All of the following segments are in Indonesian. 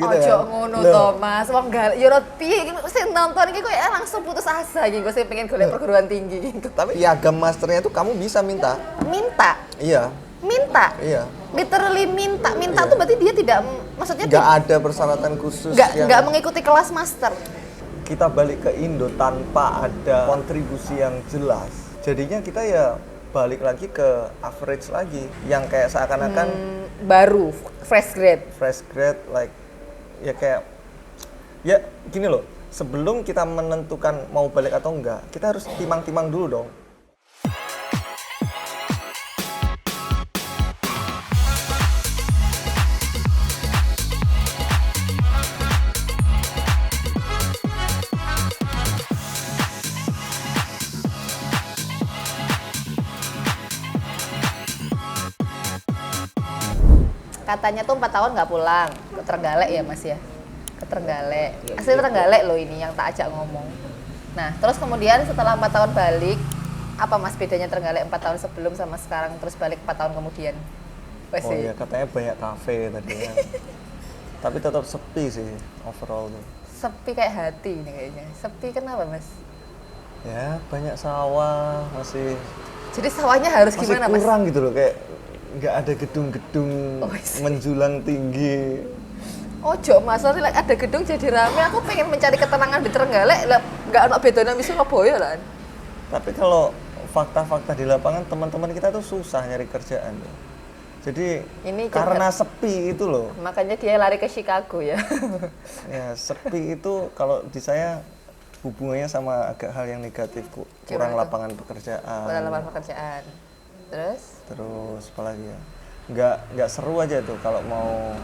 gitu Ojo kan. ngono Loh, to, Mas. Wong gal yo piye iki sing nonton iki kok langsung putus asa iki, kok sing pengen golek perguruan tinggi. tapi piagam masternya itu kamu bisa minta. Minta, Iya, minta. iya. Literally minta. Minta Iya. tuh berarti dia tidak maksudnya Nggak ada persyaratan khusus nggak mengikuti kelas master. kita balik ke Indo tanpa ada kontribusi yang jelas. Jadinya kita ya balik lagi ke average lagi, yang kayak seakan-akan Baru fresh grade. fresh grade, like ya kayak ya gini loh. Sebelum kita menentukan mau balik atau enggak, kita harus timang-timang dulu dong. Katanya tuh 4 tahun nggak pulang ke Trenggalek ya Mas ya, ke Trenggalek. Asli Trenggalek loh ini yang tak ajak ngomong. Nah terus kemudian setelah 4 tahun balik, apa Mas bedanya Trenggalek 4 tahun sebelum sama sekarang terus balik 4 tahun kemudian? Wes Oh sih. iya, katanya banyak kafe tadi kan. Tapi tetap sepi sih overall tuh. Sepi kayak hati ini kayaknya. Sepi kenapa Mas? Ya banyak sawah, masih Jadi sawahnya harus masih gimana Mas? kurang gitu loh, kayak nggak ada gedung-gedung Oh, iya. menjulang tinggi. Ojo Mas, nanti like, ada gedung jadi rame. Aku pengen mencari ketenangan di Trenggalek, lah nggak ono bedanya di Surabaya lah. Tapi kalau fakta-fakta di lapangan, teman-teman kita tuh susah nyari kerjaan tuh. Jadi Ini karena sepi itu loh. Makanya dia lari ke Chicago ya. Ya sepi itu kalau di saya hubungannya sama agak hal yang negatif, kurang Gimana tuh? lapangan pekerjaan. Pengalaman pekerjaan. Terus? Terus apalagi ya, nggak seru aja tuh kalau mau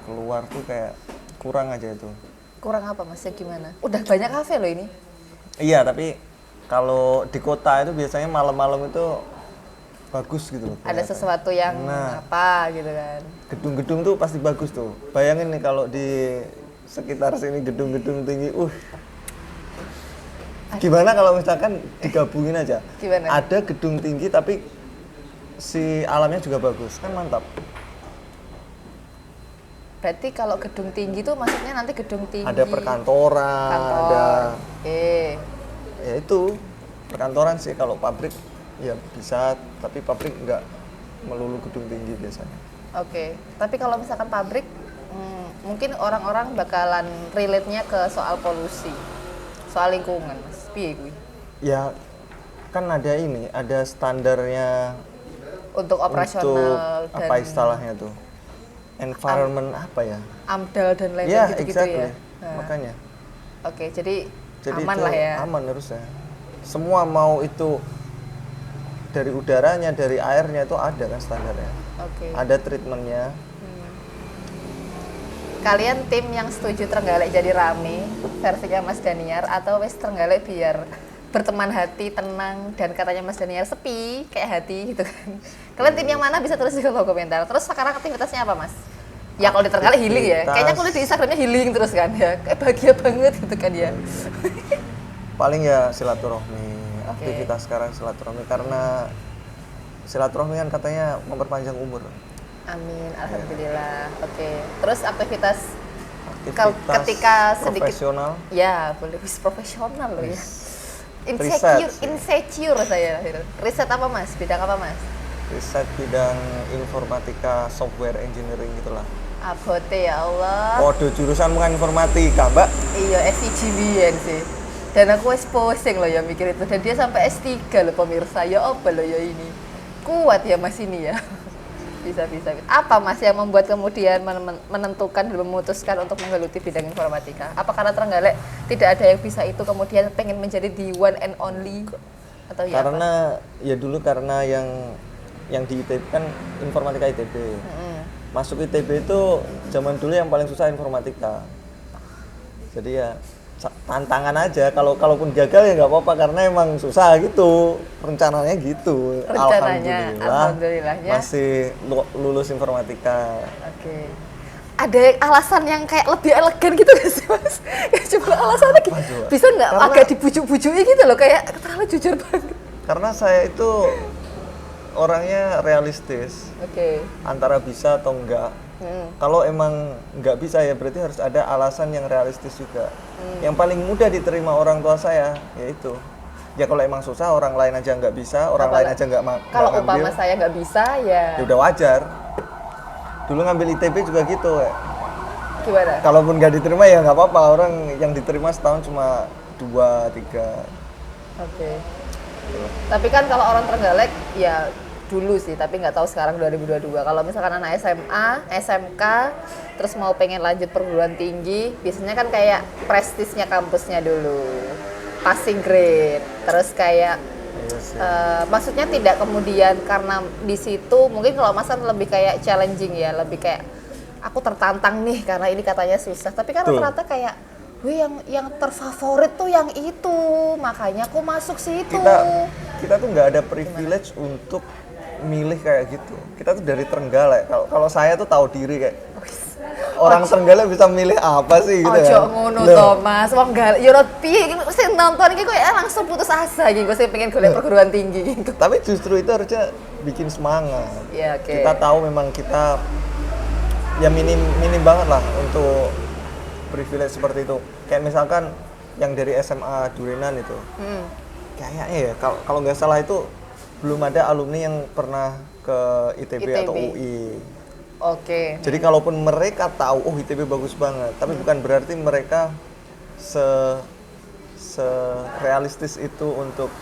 keluar tuh kayak kurang aja itu. Kurang apa Mas? Ya gimana? Udah banyak kafe loh ini. Iya, tapi kalau di kota itu biasanya malam-malam itu bagus gitu loh. Ada kelihatan. sesuatu yang Nah. apa gitu kan. Gedung-gedung tuh pasti bagus tuh. Bayangin nih kalau di sekitar sini gedung-gedung tinggi, gimana kalau misalkan digabungin aja? Gimana? Ada gedung tinggi tapi si alamnya juga bagus, kan mantap. Berarti kalau gedung tinggi tuh maksudnya nanti gedung tinggi. Ada perkantoran, kantor. ada Oke. ya itu perkantoran sih. Kalau pabrik ya bisa, tapi pabrik nggak melulu gedung tinggi biasanya. Oke. Tapi kalau misalkan pabrik mungkin orang-orang bakalan relate-nya ke soal polusi. Soal lingkungan, Mas. Piye kuwi? Ya kan ada ini, ada standarnya Untuk operasional untuk dan apa istilahnya tuh, environment apa ya? AMDAL dan lain-lain Ya gitu-gitu exactly. ya. Nah, Makanya. Oke, jadi aman itu lah ya. aman harusnya. Semua mau itu dari udaranya, dari airnya itu ada kan standarnya. Oke. Ada treatmentnya. Kalian tim yang setuju Trenggalek jadi rame versinya Mas Daniar atau wes Trenggalek biar berteman hati, tenang, dan katanya Mas Daniar sepi kayak hati gitu kan. Kalian tim yang mana bisa tulis di kolom komentar. Terus sekarang aktivitasnya apa Mas? Ya kalau di Trenggalek healing ya. Kayaknya aku lihat di Instagramnya healing terus kan ya. Kayak bahagia banget gitu kan ya. Paling ya silaturahmi. Aktivitas sekarang silaturahmi, karena silaturahmi kan katanya memperpanjang umur. Amin, alhamdulillah. Oke. Terus aktivitas Aktivitas ketika sedikit profesional. ya boleh wis profesional loh ya. Riset sih. Insecure saya. Riset apa Mas? Bidang apa Mas? Riset bidang informatika, software engineering gitulah. Abote ya Allah. Kode jurusan bukan informatika, Mbak. Iya, S1 biyen sih. Dan aku wis pusing loh ya mikir itu. Dan dia sampai S3 loh pemirsa. Ya apa loh ya ini. Kuat ya Mas ini ya. Bisa. Apa Mas yang membuat kemudian menentukan dan memutuskan untuk menggeluti bidang informatika? Apa karena Trenggalek tidak ada yang bisa itu kemudian pengen menjadi the one and only? Atau ya apa? Karena ya dulu karena yang di ITB kan informatika ITB. Masuk ITB itu zaman dulu yang paling susah informatika. Jadi ya tantangan aja, kalaupun gagal ya nggak apa-apa karena emang susah gitu, rencananya gitu. Alhamdulillahnya masih lulus informatika. Oke. Ada alasan yang kayak lebih elegan gitu gak sih Mas? Ya coba alasannya gitu. Bisa nggak agak dibujuk-bujuki gitu loh, kayak terlalu jujur banget. Karena saya itu orangnya realistis. Oke. Antara bisa atau enggak. Kalau emang nggak bisa ya berarti harus ada alasan yang realistis juga. Yang paling mudah diterima orang tua saya yaitu ya kalau emang susah orang lain aja nggak bisa, orang lain aja nggak Kalau ngambil, umpama saya nggak bisa ya ya udah wajar. Dulu ngambil ITB juga gitu. gimana? Kalaupun nggak diterima ya nggak apa-apa, orang yang diterima setahun cuma 2, 3. Oke. Tapi kan kalau orang Trenggalek ya dulu sih, tapi nggak tahu sekarang 2022. Kalau misalkan anak SMA, SMK, terus mau pengen lanjut perguruan tinggi, biasanya kan kayak prestisnya kampusnya dulu, passing grade, terus kayak Iya sih. maksudnya tidak kemudian karena di situ mungkin kalau Mas kan lebih kayak challenging ya, lebih kayak aku tertantang nih karena ini katanya susah, tapi kan Betul. ternyata kayak wih yang terfavorit tuh yang itu, makanya aku masuk situ. Kita tuh nggak ada privilege untuk milih kayak gitu. Kita tuh dari Trenggalek. Kalau saya tuh tahu diri kayak orang Trenggalek bisa milih apa sih gitu Ojo kan. ngono Loh, to Mas, wong gal yo piye iki sing nonton iki kok langsung putus asa iki, gue sing pengen golek perguruan tinggi. Tapi justru itu harusnya bikin semangat. Iya, oke. Kita tahu memang kita ya minim banget lah untuk privilege seperti itu. Kayak misalkan yang dari SMA Durenan itu. Kayaknya ya kalau nggak salah itu belum ada alumni yang pernah ke ITB atau UI. Oke. Jadi kalaupun mereka tahu oh ITB bagus banget, tapi bukan berarti mereka realistis itu untuk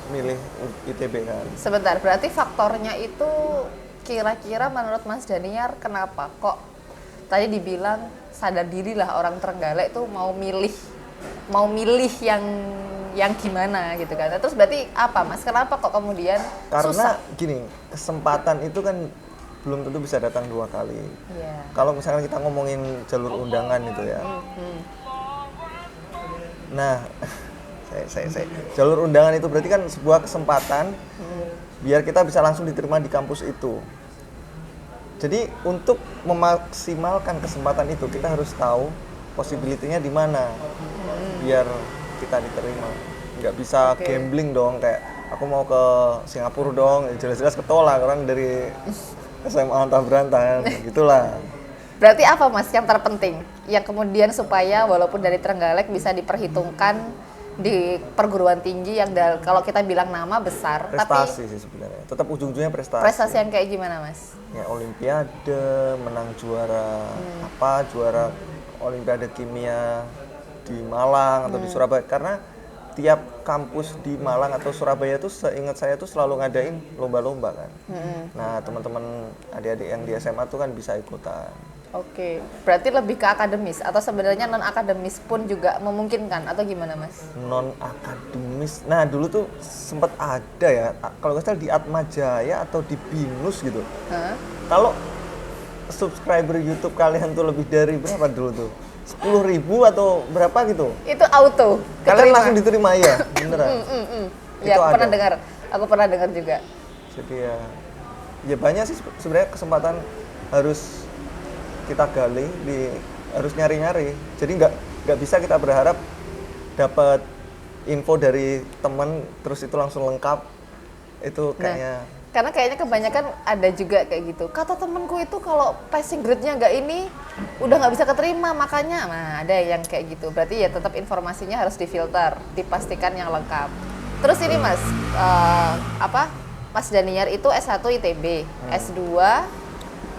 milih ITB kan. Sebentar, berarti faktornya itu kira-kira menurut Mas Daniar kenapa kok tadi dibilang sadar diri lah orang Trenggalek tuh mau milih yang gimana gitu kan. Terus berarti apa Mas? Kenapa kok kemudian Karena susah? gini, kesempatan itu kan belum tentu bisa datang 2 kali. Iya. Kalau misalkan kita ngomongin jalur undangan itu ya. Nah, saya jalur undangan itu berarti kan sebuah kesempatan biar kita bisa langsung diterima di kampus itu. Jadi untuk memaksimalkan kesempatan itu kita harus tahu possibility-nya di mana biar kita diterima. Nggak bisa gambling dong kayak aku mau ke Singapura dong, jelas-jelas ketolak orang dari SMA antah berantah gitulah. Berarti apa Mas yang terpenting? Yang kemudian supaya walaupun dari Trenggalek bisa diperhitungkan di perguruan tinggi yang kalau kita bilang nama besar, Prestasi tapi sih sebenarnya. Tetap ujung-ujungnya prestasi. prestasi yang kayak gimana Mas? Ya olimpiade, menang juara juara olimpiade kimia di Malang atau di Surabaya, karena tiap kampus di Malang atau Surabaya tuh seingat saya tuh selalu ngadain lomba-lomba kan. Nah, teman-teman adik-adik yang di SMA tuh kan bisa ikutan. Oke, berarti lebih ke akademis atau sebenarnya non akademis pun juga memungkinkan atau gimana Mas? Non akademis. Nah, dulu tuh sempat ada ya, kalau nggak salah di Atmajaya atau di Binus gitu. Hah? Kalau subscriber YouTube kalian tuh lebih dari berapa dulu tuh? 10.000 atau berapa gitu? Itu auto. Kalian keterima. langsung diterima ya, beneran. Ya, Itu aku pernah ada. dengar. Aku pernah dengar juga. Jadi ya banyak sih sebenarnya kesempatan harus kita gali, harus nyari-nyari. Jadi nggak bisa kita berharap dapat info dari temen terus itu langsung lengkap. Itu kayaknya Karena kayaknya kebanyakan ada juga kayak gitu. Kata temenku itu kalau passing grade-nya nggak ini, udah nggak bisa keterima, makanya ada yang kayak gitu. Berarti ya tetap informasinya harus difilter, dipastikan yang lengkap. Terus ini Mas, Mas Daniar itu S1 ITB, S2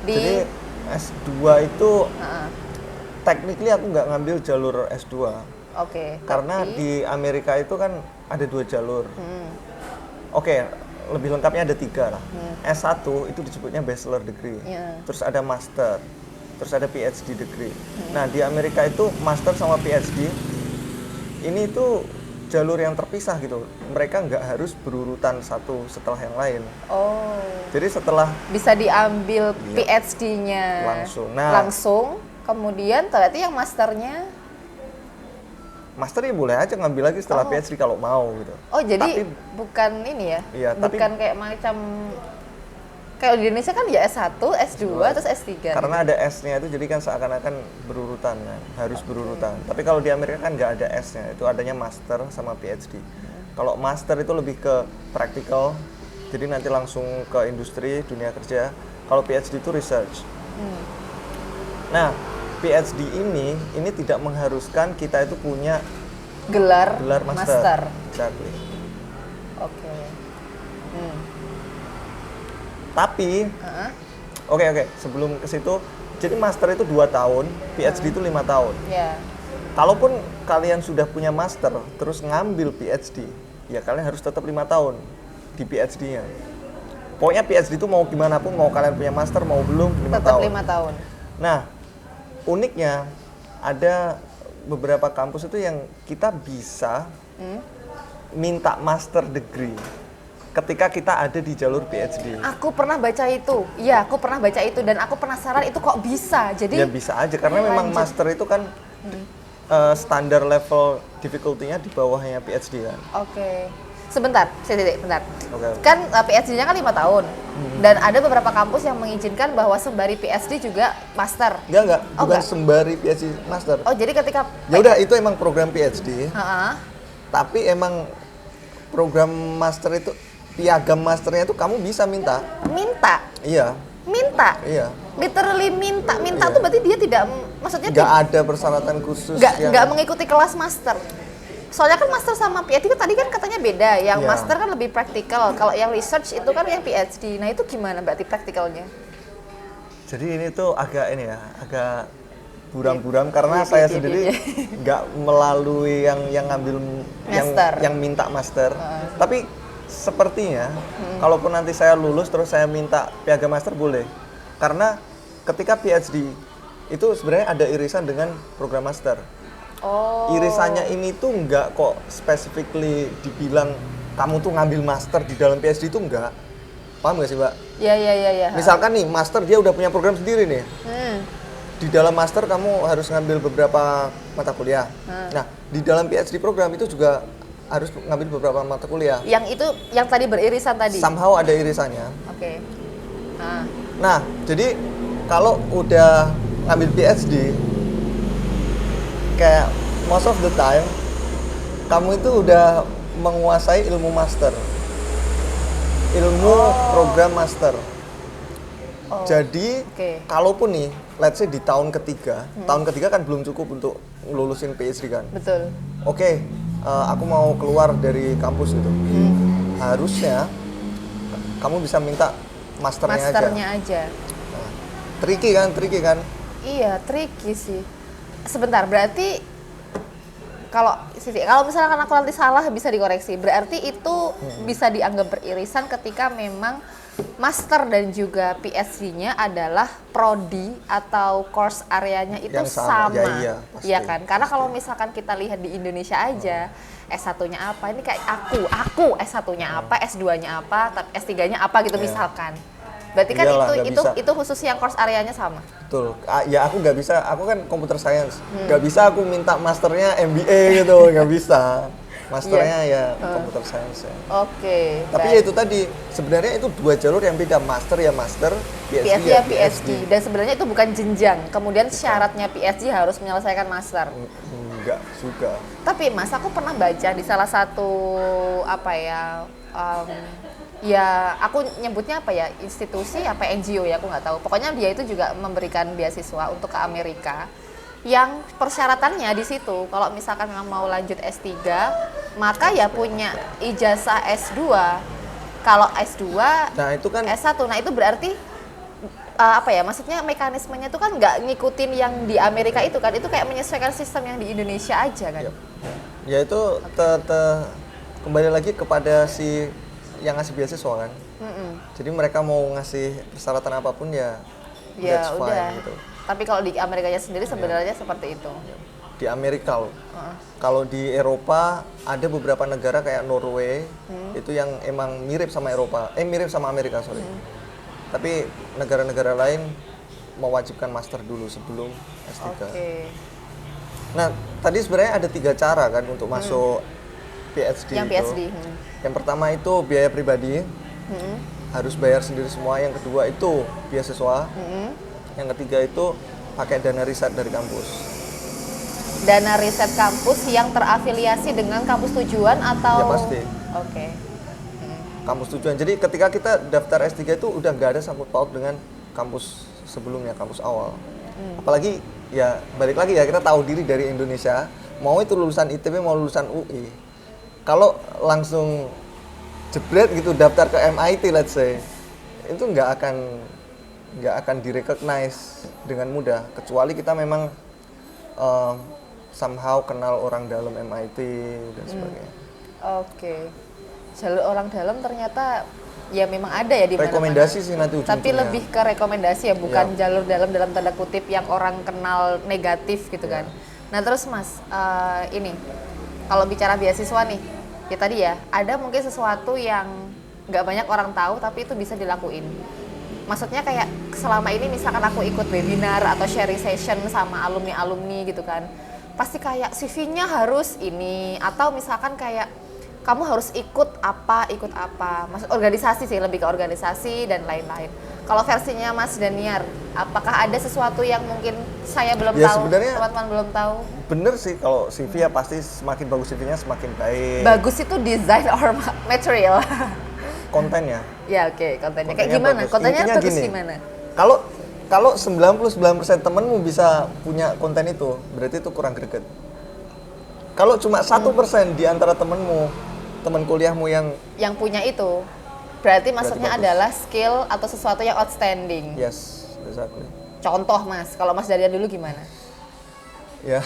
di... Jadi S2 itu technically aku nggak ngambil jalur S2. Oke. Karena di Amerika itu kan ada 2 jalur. Oke, lebih lengkapnya ada 3 lah. S1 itu disebutnya bachelor degree. Terus ada master. Terus ada PhD degree. Nah, di Amerika itu master sama PhD ini tuh jalur yang terpisah gitu. Mereka nggak harus berurutan satu setelah yang lain. Oh. Jadi setelah Bisa diambil PhD-nya langsung. Nah, langsung, kemudian berarti yang masternya. master ya boleh aja ngambil lagi setelah PhD kalau mau gitu. Oh, jadi Tapi- bukan ini ya? Iya, tapi- bukan kayak macam kayak di Indonesia kan ya S1, S2, terus S3. Karena ada S-nya itu jadi kan seakan-akan berurutan kan, harus berurutan. Tapi kalau di Amerika kan nggak ada S-nya, itu adanya master sama PhD. Kalau master itu lebih ke praktikal, jadi nanti langsung ke industri, dunia kerja. Kalau PhD itu research. Nah, PhD ini tidak mengharuskan kita itu punya Gelar, gelar master. Exactly. Oke. Tapi, Heeh. oke, sebelum ke situ, jadi master itu 2 tahun, PhD itu 5 tahun. Ya. Kalaupun kalian sudah punya master, terus ngambil PhD, ya kalian harus tetap 5 tahun di PhD-nya. Pokoknya PhD itu mau gimana pun, mau kalian punya master, mau belum, 5 Tetap tahun. 5 tahun. Nah, uniknya ada beberapa kampus itu yang kita bisa minta master degree ketika kita ada di jalur PhD. Aku pernah baca itu. Iya, aku pernah baca itu dan aku penasaran itu kok bisa. Jadi Ya bisa aja karena memang master itu kan standar level difficulty-nya di bawahnya PhD kan. Oke. Sebentar, bentar. Oke. Kan PhD-nya kan 5 tahun. Dan ada beberapa kampus yang mengizinkan bahwa sembari PhD juga master. Enggak, Oh, bukan enggak. sembari PhD master. Oh, jadi ketika Ya udah itu emang program PhD, Heeh. tapi emang program master itu piagam masternya itu kamu bisa minta. minta, Iya, iya. literally minta Iya. tuh berarti dia tidak, maksudnya Nggak ada persyaratan khusus nggak mengikuti kelas master. Soalnya kan master sama PhD kan tadi kan katanya beda. Yang Iya. master kan lebih praktikal. Kalau yang research itu kan yang PhD. Nah itu gimana berarti praktikalnya? Jadi ini tuh agak agak buram-buram karena Iya, saya iya, sendiri iya. nggak melalui yang ngambil Master. yang minta master. Tapi sepertinya kalaupun nanti saya lulus terus saya minta piagam master boleh. Karena ketika PhD itu sebenarnya ada irisan dengan program master. Oh. Irisannya ini tuh nggak kok specifically dibilang kamu tuh ngambil master di dalam PhD itu nggak. Paham nggak sih, Mbak? Ya. Misalkan nih, master dia udah punya program sendiri nih. Di dalam master kamu harus ngambil beberapa mata kuliah. Nah, di dalam PhD program itu juga harus ngambil beberapa mata kuliah. Yang itu yang tadi beririsan tadi. Somehow ada irisannya. Oke. Nah, jadi kalau udah ngambil PhD, kayak most of the time, kamu itu udah menguasai ilmu master. Ilmu program master. Jadi, Oke. kalaupun nih, let's say di tahun ketiga kan belum cukup untuk lulusin PhD kan. Betul. Oke, aku mau keluar dari kampus itu. Harusnya kamu bisa minta masternya Masternya aja. Tricky kan? Iya, tricky sih. Sebentar, berarti kalau misalkan aku nanti salah bisa dikoreksi. Berarti itu bisa dianggap beririsan ketika memang master dan juga PhD-nya adalah prodi atau course areanya itu Yang sama. Ya, iya, pasti. Iya kan? Karena kalau misalkan kita lihat di Indonesia aja, S1-nya apa? Ini kayak aku S1-nya apa, S2-nya apa, S3-nya apa gitu misalkan. Berarti kan Iyalah, nggak bisa. itu khusus yang course areanya sama. Betul. Ya aku nggak bisa, aku kan computer science. Nggak bisa aku minta masternya MBA gitu, nggak bisa. Masternya ya computer science ya. Oke. Tapi ya itu tadi, sebenarnya itu dua jalur yang beda. Master ya master, PhD ya PhD. Dan sebenarnya itu bukan jenjang. Kemudian syaratnya PhD harus menyelesaikan master. Enggak juga. Tapi Mas, aku pernah baca di salah satu ya aku nyebutnya institusi NGO ya, aku nggak tahu. Pokoknya dia itu juga memberikan beasiswa untuk ke Amerika. Yang persyaratannya di situ, kalau misalkan memang mau lanjut S3, maka ya punya ijazah S2. Kalau S2, Nah itu kan S1, nah itu berarti maksudnya mekanismenya itu kan nggak ngikutin yang di Amerika itu kan, itu kayak menyesuaikan sistem yang di Indonesia aja kan. ya itu kembali lagi kepada si yang ngasih beasiswa kan. Jadi mereka mau ngasih persyaratan apapun ya that's fine udah. gitu. Tapi kalau di Amerikanya sendiri sebenarnya seperti itu. Di Amerika loh. Kalau di Eropa ada beberapa negara kayak Norway itu yang emang mirip sama mirip sama Amerika sorry. Tapi negara-negara lain mewajibkan master dulu sebelum S3. Oke. Nah tadi sebenarnya ada 3 cara kan untuk masuk PhD Yang itu. PhD. Yang pertama itu biaya pribadi, harus bayar sendiri semua. Yang kedua itu beasiswa. Yang ketiga itu pakai dana riset dari kampus. Dana riset kampus yang terafiliasi dengan kampus tujuan atau? Ya pasti. Oke. Kampus tujuan. Jadi ketika kita daftar S3 itu udah nggak ada sangkut paut dengan kampus sebelumnya, kampus awal. Apalagi ya balik lagi ya, kita tahu diri dari Indonesia, mau itu lulusan ITB mau lulusan UI, kalau langsung jebret gitu daftar ke MIT let's say, itu nggak akan direcognize dengan mudah, kecuali kita memang somehow kenal orang dalam MIT dan sebagainya. Oke. Jalur orang dalam ternyata ya memang ada ya di mana-mana. Rekomendasi sih nanti ujung-ujungnya. Tapi lebih ke rekomendasi ya, bukan Ya. jalur dalam tanda kutip yang orang kenal negatif gitu kan. Nah terus Mas, ini kalau bicara beasiswa nih, ya tadi ya ada mungkin sesuatu yang nggak banyak orang tahu tapi itu bisa dilakuin. Maksudnya kayak selama ini misalkan aku ikut webinar atau sharing session sama alumni-alumni gitu kan, pasti kayak CV-nya harus ini, atau misalkan kayak kamu harus ikut apa. Maksud organisasi sih, lebih ke organisasi dan lain-lain. Kalau versinya Mas Daniar, apakah ada sesuatu yang mungkin saya belum Ya, tahu, sebenarnya teman-teman belum tahu? Bener sih, kalau CV ya pasti semakin bagus CV-nya semakin baik. Bagus itu design or material? Kontennya. Ya oke, kontennya. Kayak Kontennya gimana? bagus. Kontennya Intinya bagus gini, gimana? Kalau 99% temenmu bisa punya konten itu, berarti itu kurang greget. Kalau cuma 1% di antara temenmu, teman kuliahmu yang punya itu, berarti maksudnya bagus. adalah skill atau sesuatu yang outstanding. yes, exactly. Contoh Mas, kalau Mas Daniar dulu gimana? Ya,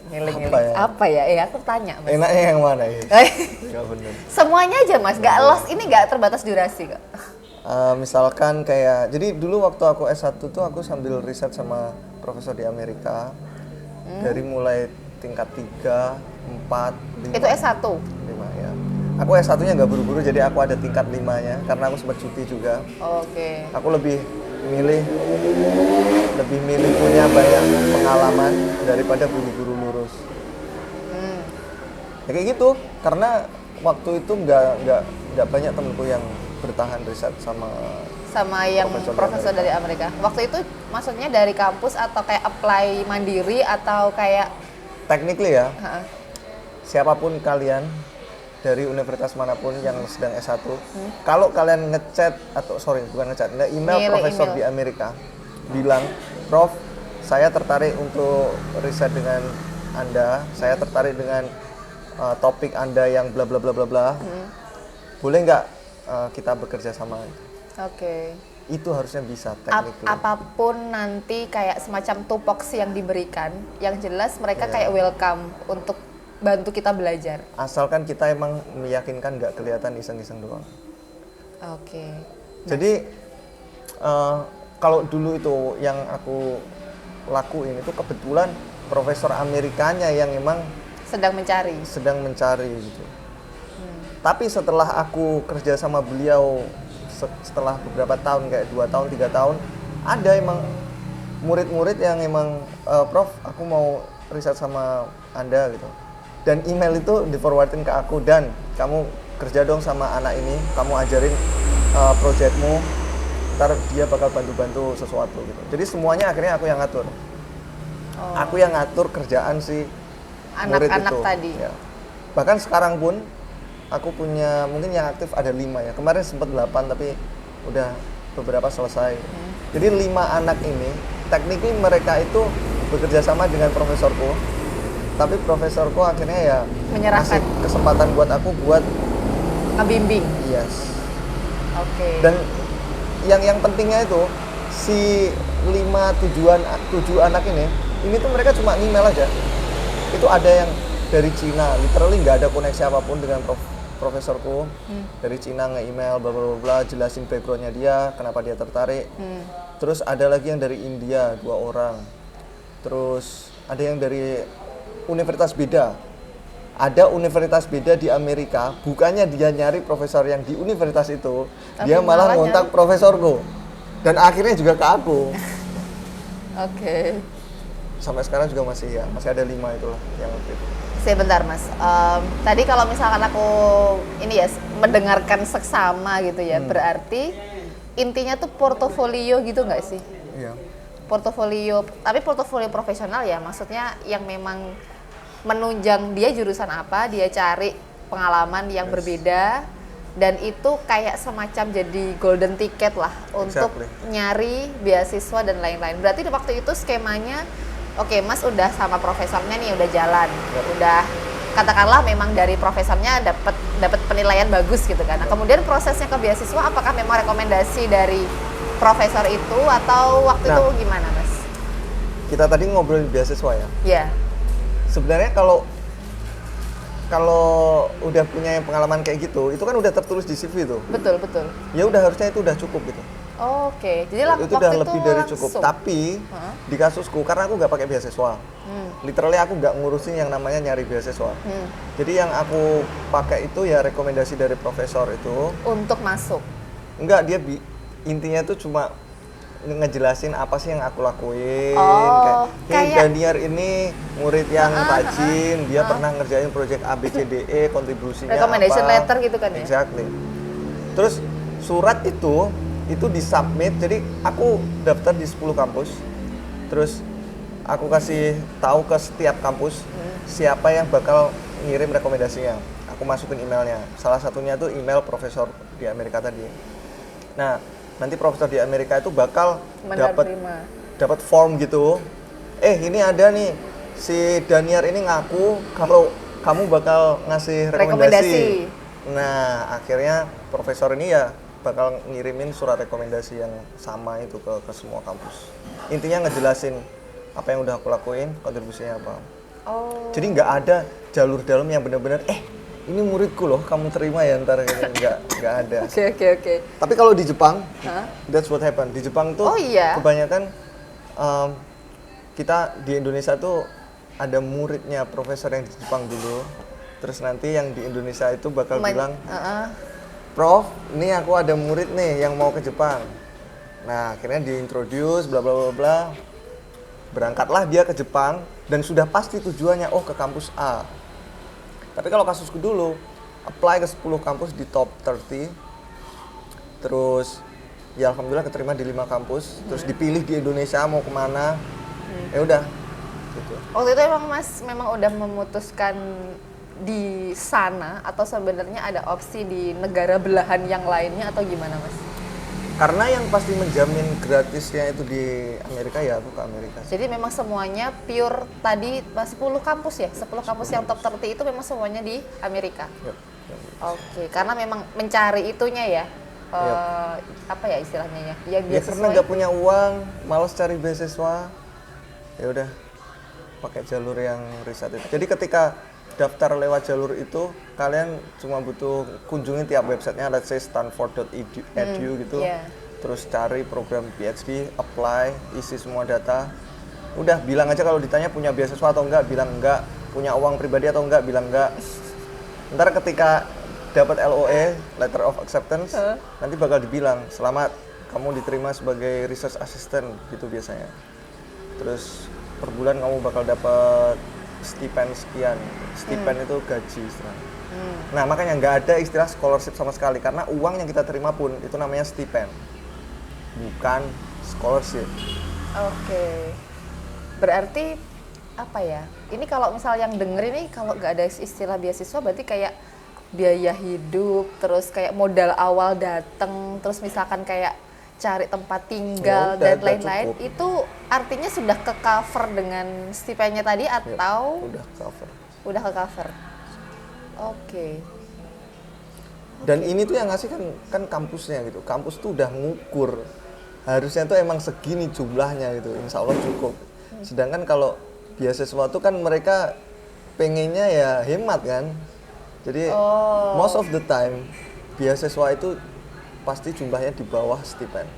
Ngiling-ngiling. Apa ya? Aku tanya Mas. enaknya yang mana ya? Ya bener. Semuanya aja Mas, nggak lost, ini nggak terbatas durasi kok. Misalkan kayak, jadi dulu waktu aku S1 tuh aku sambil riset sama profesor di Amerika. Dari mulai tingkat 3, 4, 5. Itu S1? 5 ya. Aku S1-nya nggak buru-buru, jadi aku ada tingkat 5-nya karena aku sempat cuti juga. Oke. Aku lebih milih punya banyak pengalaman daripada buru-buru lurus. Ya kayak gitu, karena waktu itu nggak banyak temenku yang bertahan riset sama Yang Profesor di profesor dari Amerika. Waktu itu maksudnya dari kampus atau kayak apply mandiri atau kayak technically ya. Ha-ha. Siapapun kalian dari universitas manapun yang sedang S1, kalau kalian ngechat atau nge-email Milih profesor email. di Amerika, bilang, "Prof, saya tertarik untuk riset dengan Anda, saya tertarik dengan topik Anda yang bla bla bla bla bla. Boleh nggak kita bekerja sama?" Oke. Itu harusnya bisa technically. Apapun nanti kayak semacam tupoksi yang diberikan, yang jelas mereka kayak welcome untuk bantu kita belajar. Asalkan kita emang meyakinkan, nggak kelihatan iseng-iseng doang. Oke. Jadi kalau dulu itu yang aku lakuin itu kebetulan profesor Amerikanya yang emang Sedang mencari. sedang mencari gitu. Tapi setelah aku kerja sama beliau setelah beberapa tahun, kayak 2 tahun, 3 tahun, ada emang murid-murid yang emang, "Prof, aku mau riset sama Anda," gitu. Dan email itu di-forwardin ke aku, "Dan kamu kerja dong sama anak ini, kamu ajarin proyekmu, ntar dia bakal bantu-bantu sesuatu," gitu. Jadi semuanya akhirnya aku yang ngatur. Aku yang ngatur kerjaan si murid Anak-anak itu. tadi. Ya. Bahkan sekarang pun aku punya, mungkin yang aktif ada 5 ya. Kemarin sempat 8 tapi udah beberapa selesai. Jadi 5 anak ini, technically mereka itu bekerja sama dengan profesorku. Tapi profesorku akhirnya ya Menyerahkan. ngasih kesempatan buat aku buat Ngebimbing. yes. Oke. Dan yang pentingnya itu si 7 anak ini tuh mereka cuma email aja. Itu ada yang dari Cina, literally nggak ada koneksi apapun dengan profesorku. Dari Cina nge-email bla bla bla, jelasin backgroundnya dia, kenapa dia tertarik. Terus ada lagi yang dari India 2 orang. Terus ada yang dari universitas beda. Ada universitas beda di Amerika, bukannya dia nyari profesor yang di universitas itu, Tapi dia malah malah ngontak profesorku. Dan akhirnya juga ke aku. Oke. Sampai sekarang juga masih ada 5 itulah yang aktif. Sebentar Mas, tadi kalau misalkan aku ini ya mendengarkan seksama gitu ya, berarti intinya tuh portofolio gitu nggak sih? Iya. Portofolio, tapi portofolio profesional ya, maksudnya yang memang menunjang dia jurusan apa, dia cari pengalaman yang berbeda, Dan itu kayak semacam jadi golden ticket lah untuk Exactly. nyari beasiswa dan lain-lain. Berarti di waktu itu skemanya, oke, Mas udah sama profesornya nih, udah jalan, udah katakanlah memang dari profesornya dapat penilaian bagus gitu kan. Nah, kemudian prosesnya ke beasiswa, apakah memang rekomendasi dari profesor itu atau waktu Nah. itu gimana, Mas? Kita tadi ngobrolin beasiswa ya. Ya, Sebenarnya kalau udah punya pengalaman kayak gitu, itu kan udah tertulis di CV tuh. betul betul. Ya udah harusnya itu udah cukup gitu. Oke, jadi Itu waktu udah itu lebih dari cukup. langsung. Tapi Hah? di kasusku karena aku nggak pakai beasiswa, literally aku nggak ngurusin yang namanya nyari beasiswa. Jadi yang aku pakai itu ya rekomendasi dari profesor itu. Untuk masuk. Enggak, dia intinya tuh cuma ngejelasin apa sih yang aku lakuin. Oh, Hey, kayak- Daniar ini murid yang rajin, dia pernah ngerjain proyek ABCDE, kontribusinya Recommendation apa. letter gitu kan ya? Exactly. Terus surat itu disubmit, jadi aku daftar di 10 kampus. Terus aku kasih tahu ke setiap kampus siapa yang bakal ngirim rekomendasinya. Aku masukin emailnya. Salah satunya tuh email profesor di Amerika tadi. Nah, nanti profesor di Amerika itu bakal Menerima. dapat form gitu. Ini ada nih si Daniar ini ngaku kalau kamu bakal ngasih rekomendasi. Nah, akhirnya profesor ini ya bakal ngirimin surat rekomendasi yang sama itu ke semua kampus. Intinya ngejelasin apa yang udah aku lakuin, kontribusinya apa. Oh. Jadi nggak ada jalur dalam yang benar-benar ini muridku loh, kamu terima ya ntar ini. nggak ada. Oke. Tapi kalau di Jepang, Hah? that's what happened. Di Jepang tuh Oh, iya? kebanyakan kita di Indonesia tuh ada muridnya profesor yang di Jepang dulu. Terus nanti yang di Indonesia itu bakal bilang, Prof, ini aku ada murid nih yang mau ke Jepang. Nah, akhirnya diintroduce, bla bla bla bla. Berangkatlah dia ke Jepang dan sudah pasti tujuannya, ke kampus A. Tapi kalau kasusku dulu, apply ke 10 kampus di top 30. Terus, ya alhamdulillah keterima di 5 kampus. Terus dipilih di Indonesia mau kemana. Ya udah, gitu. Waktu itu emang Mas memang udah memutuskan di sana atau sebenarnya ada opsi di negara belahan yang lainnya atau gimana, Mas? Karena yang pasti menjamin gratisnya itu di Amerika, ya aku ke Amerika. Jadi memang semuanya pure tadi 10 kampus ya? 10 kampus yang top 30 itu memang semuanya di Amerika? Yep. Oke, karena memang mencari itunya ya? Yep. Apa ya istilahnya ya? Yang Ya karena nggak punya uang, malas cari beasiswa, ya udah pakai jalur yang riset itu. Jadi ketika daftar lewat jalur itu, kalian cuma butuh kunjungi tiap websitenya, let's say stanford.edu gitu. Yeah. Terus cari program PhD, apply, isi semua data. Udah bilang aja kalau ditanya punya beasiswa atau enggak, bilang enggak. Punya uang pribadi atau enggak, bilang enggak. Ntar ketika dapat LOA, letter of acceptance, nanti bakal dibilang, selamat, kamu diterima sebagai research assistant gitu biasanya. Terus per bulan kamu bakal dapat stipend sekian. Stipend itu gaji istilahnya. Nah, makanya nggak ada istilah scholarship sama sekali karena uang yang kita terima pun itu namanya stipend, bukan scholarship. Oke. Berarti apa ya? Ini kalau misal yang denger ini kalau nggak ada istilah beasiswa berarti kayak biaya hidup, terus kayak modal awal dateng, terus misalkan kayak cari tempat tinggal Ya udah, dan udah lain-lain, cukup. itu artinya sudah ke cover dengan stipendnya tadi atau Udah cover. udah ke cover? Oke. Dan ini tuh yang ngasih kan kampusnya gitu. Kampus tuh udah ngukur. Harusnya tuh emang segini jumlahnya gitu. Insya Allah cukup. Sedangkan kalau beasiswa tuh kan mereka pengennya ya hemat kan. Jadi most of the time beasiswa itu pasti jumlahnya di bawah stipend.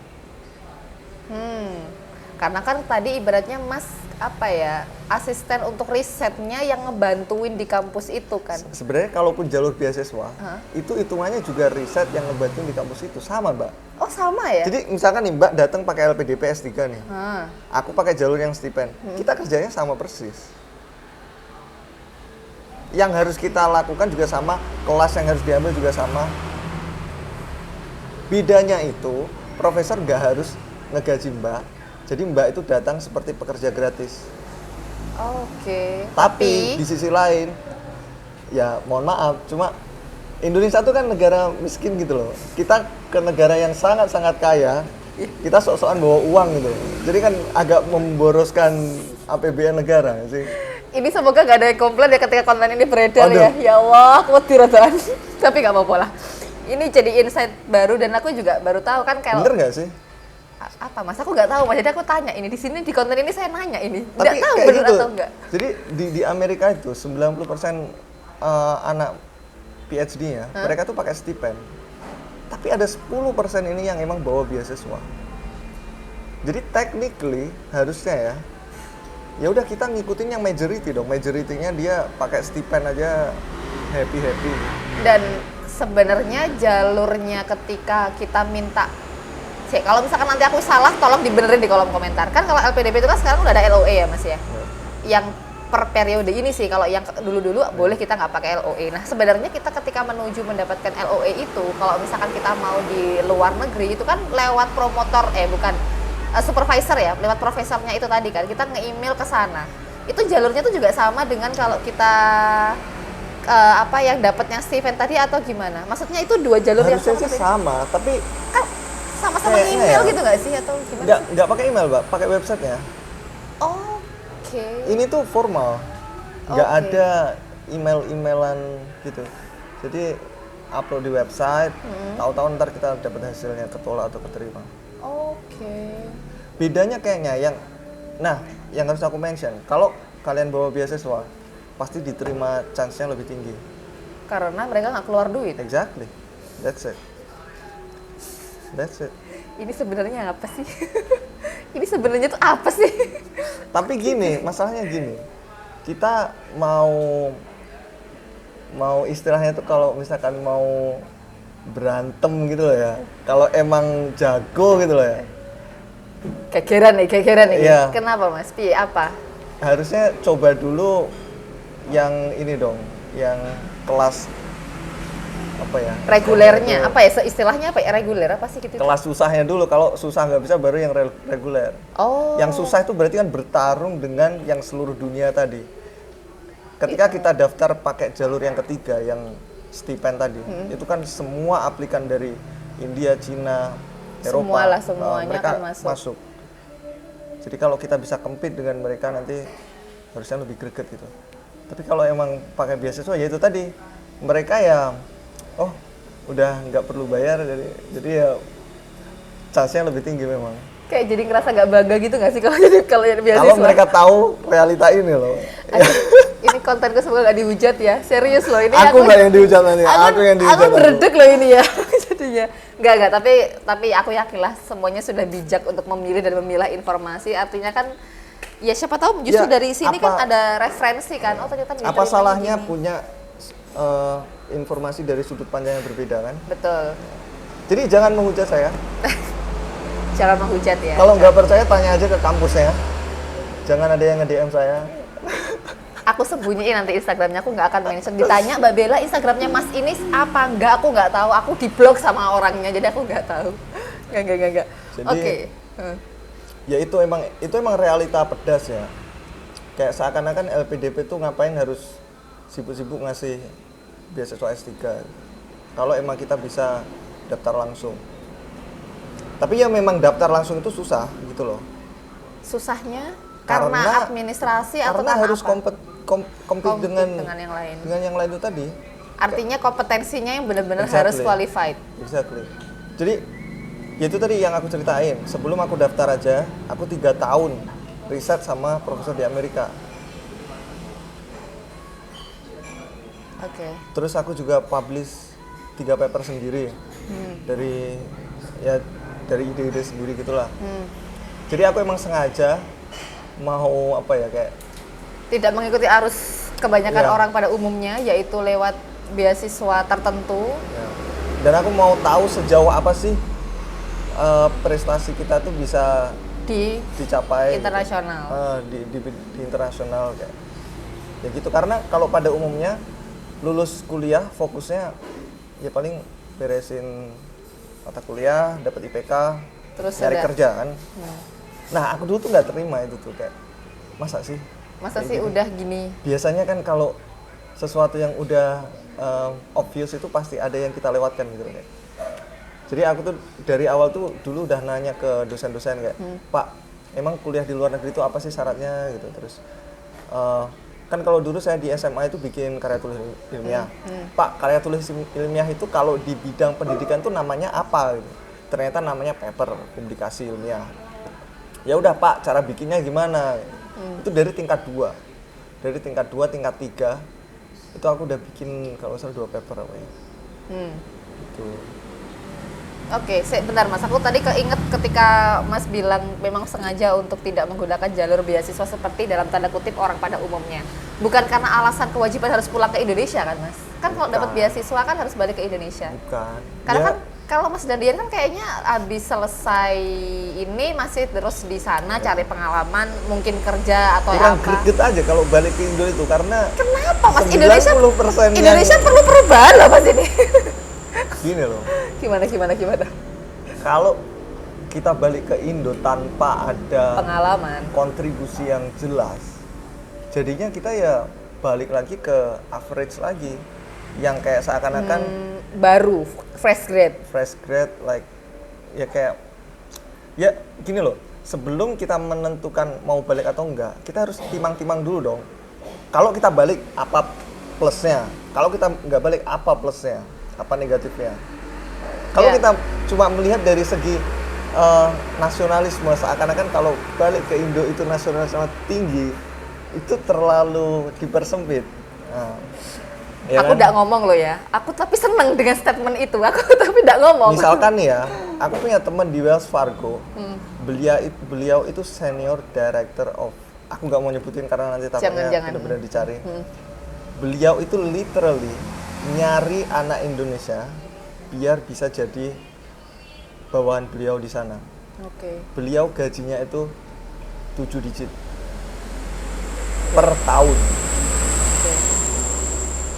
Karena kan tadi ibaratnya Mas apa ya, asisten untuk risetnya yang ngebantuin di kampus itu kan. Sebenarnya kalaupun jalur beasiswa, itu hitungannya juga riset yang ngebantuin di kampus itu sama, Mbak. Oh, sama ya? Jadi misalkan nih Mbak datang pakai LPDP S3 nih. Hah. Aku pakai jalur yang stipend. Kita kerjanya sama persis. Yang harus kita lakukan juga sama, kelas yang harus diambil juga sama. Bedanya itu, profesor nggak harus ngegaji Mbak. Jadi Mbak itu datang seperti pekerja gratis. Oke. Tapi di sisi lain, ya mohon maaf, cuma Indonesia tuh kan negara miskin gitu loh. Kita ke negara yang sangat-sangat kaya, kita sok-sokan bawa uang gitu. Jadi kan agak memboroskan APBN negara nggak sih. Ini semoga gak ada yang komplain ya ketika konten ini beredar Aduh. ya. Ya Allah, aku wedi rodaan. Tapi gak apa-apa lah. Ini jadi insight baru dan aku juga baru tahu kan kalau Bener nggak sih? apa Mas? Aku nggak tahu Mas. Jadi aku tanya ini di sini di konten ini saya nanya ini. Nggak Tapi tahu kayak bener gitu. atau enggak. Jadi di Amerika itu 90% anak PhD-nya mereka tuh pakai stipend. Tapi ada 10% ini yang emang bawa beasiswa. Jadi technically harusnya ya udah kita ngikutin yang majority dong. Majority-nya dia pakai stipend aja happy. Dan sebenarnya jalurnya ketika kita minta kalau misalkan nanti aku salah tolong dibenerin di kolom komentar. Kan kalau LPDP itu kan sekarang udah ada LOE ya Mas ya. Yang per periode ini sih, kalau yang dulu-dulu boleh kita nggak pakai LOE. Nah sebenarnya kita ketika menuju mendapatkan LOE itu, kalau misalkan kita mau di luar negeri itu kan lewat promotor, supervisor ya, lewat profesornya itu tadi kan, kita nge-email ke sana. Itu jalurnya tuh juga sama dengan kalau kita yang dapatnya Steven tadi atau gimana? Maksudnya itu dua jalur yang Harusnya sih sama, tapi kan sama-sama kayaknya email ya. gitu nggak sih atau gimana? nggak pakai email, Mbak, pakai websitenya. Oke. Ini tuh formal, nggak Oke. ada email-emailan gitu. Jadi upload di website, tahu-tahu ntar kita dapat hasilnya ketolak atau keterima. Oke. Bedanya kayaknya yang harus aku mention, kalau kalian bawa beasiswa, pasti diterima chance-nya lebih tinggi. Karena mereka nggak keluar duit. Exactly, that's it. Ini sebenarnya apa sih? Ini sebenarnya tuh apa sih? Tapi gini, masalahnya gini, kita mau istilahnya tuh kalau misalkan mau berantem gitu loh ya, kalau emang jago gitu loh ya, Gegeran nih. Iya. Kenapa Mas? Pi, apa? harusnya coba dulu yang ini dong, yang kelas apa ya? Regulernya, apa ya? Istilahnya apa ya? Reguler apa sih gitu? Kelas susahnya dulu, kalau susah nggak bisa baru yang reguler. Oh. Yang susah itu berarti kan bertarung dengan yang seluruh dunia tadi. Ketika kita daftar pakai jalur yang ketiga, yang stipend tadi, itu kan semua aplikan dari India, Cina, Eropa, Semuanya mereka akan masuk. Jadi kalau kita bisa compete dengan mereka nanti harusnya lebih greget gitu. Tapi kalau emang pakai beasiswa ya itu tadi, mereka ya udah nggak perlu bayar, jadi ya chance-nya lebih tinggi memang. Kayak jadi ngerasa nggak bangga gitu nggak sih kalau jadi beasiswa? Kalau mereka tahu realita ini loh. Ini kontenku semoga nggak dihujat ya. Serius loh ini. Aku nggak yang dihujat nanti, aku yang dihujat. Aku meredek loh ini ya jadinya. Nggak, tapi aku yakin lah semuanya sudah bijak untuk memilih dan memilah informasi. Artinya kan ya siapa tahu justru Ya, dari sini kan ada referensi kan. Oh ternyata Apa salahnya punya informasi dari sudut pandang yang berbeda kan? Betul. Jadi jangan menghujat saya. Jangan menghujat ya. Kalau nggak percaya tanya aja ke kampusnya. Jangan ada yang nge-DM saya. Aku sembunyiin nanti Instagramnya, aku nggak akan mention. Ditanya Mbak Bella Instagramnya Mas ini apa? Enggak, aku nggak tahu. Aku di-blok sama orangnya, jadi aku nggak tahu. Nggak. Jadi, Oke. Ya itu emang realita pedas ya. Kayak seakan-akan LPDP tuh ngapain harus sibuk-sibuk ngasih beasiswa S3. Kalau emang kita bisa daftar langsung. Tapi ya memang daftar langsung itu susah gitu loh. Susahnya karena administrasi atau karena harus apa? compete dengan yang lain. Dengan yang lain itu tadi. Artinya kompetensinya yang benar-benar Exactly. harus qualified. Exactly. Jadi ya itu tadi yang aku ceritain. Sebelum aku daftar aja, aku 3 tahun riset sama profesor di Amerika. Oke. Terus aku juga publish 3 paper sendiri dari ide-ide sendiri gitulah. Jadi aku emang sengaja mau kayak Tidak mengikuti arus kebanyakan Iya. orang pada umumnya, yaitu lewat beasiswa tertentu. ya. Dan aku mau tahu sejauh apa sih prestasi kita tuh bisa Di dicapai internasional. gitu. Di internasional kayak ya gitu, karena kalau pada umumnya lulus kuliah fokusnya ya paling beresin mata kuliah, dapat IPK, Terus cari ada- kerja kan. Nah aku dulu tuh nggak terima itu tuh, kayak masa sih Masa kayak sih gini? udah gini? Biasanya kan kalau sesuatu yang udah obvious itu pasti ada yang kita lewatkan gitu loh. Jadi aku tuh dari awal tuh dulu udah nanya ke dosen-dosen kayak, Pak, emang kuliah di luar negeri itu apa sih syaratnya gitu. Terus kan kalau dulu saya di SMA itu bikin karya tulis ilmiah. Pak, karya tulis ilmiah itu kalau di bidang pendidikan tuh namanya apa gitu. Ternyata namanya paper, publikasi ilmiah. Ya udah Pak, cara bikinnya gimana? Itu dari tingkat 2. Dari tingkat 2, tingkat 3 itu aku udah bikin kalau salah 2 paper apa ya. Gitu. Oke, bentar Mas, aku tadi keinget ketika Mas bilang memang sengaja untuk tidak menggunakan jalur beasiswa seperti dalam tanda kutip orang pada umumnya. Bukan karena alasan kewajiban harus pulang ke Indonesia kan Mas? Kan kalau dapat beasiswa kan harus balik ke Indonesia. Bukan. Karena Ya, kan kalau Mas Dandian kan kayaknya habis selesai ini masih terus di sana cari pengalaman, mungkin kerja atau kurang apa. greget aja kalau balik ke Indo itu karena Kenapa Mas? 90% Indonesia perlu perubahan loh Mas ini. gini loh. Gimana? Kalau kita balik ke Indo tanpa ada Pengalaman. kontribusi yang jelas, jadinya kita ya balik lagi ke average lagi, yang kayak seakan-akan Baru, fresh grade. like ya kayak ya gini loh, sebelum kita menentukan mau balik atau enggak, kita harus timang-timang dulu dong. Kalau kita balik apa plusnya, kalau kita nggak balik apa plusnya, apa negatifnya. Kalau Yeah. kita cuma melihat dari segi nasionalisme, seakan-akan kalau balik ke Indo itu nasionalisme tinggi, itu terlalu dipersempit. Nah, ya Aku kan? tidak ngomong loh ya. Aku tapi seneng dengan statement itu. Aku tapi tidak ngomong. Misalkan nih ya, aku punya teman di Wells Fargo. Beliau itu senior director of, aku nggak mau nyebutin karena nanti takutnya Jangan. benar-benar dicari. Beliau itu literally nyari anak Indonesia biar bisa jadi bawahan beliau di sana. Oke. Beliau gajinya itu 7 digit per tahun.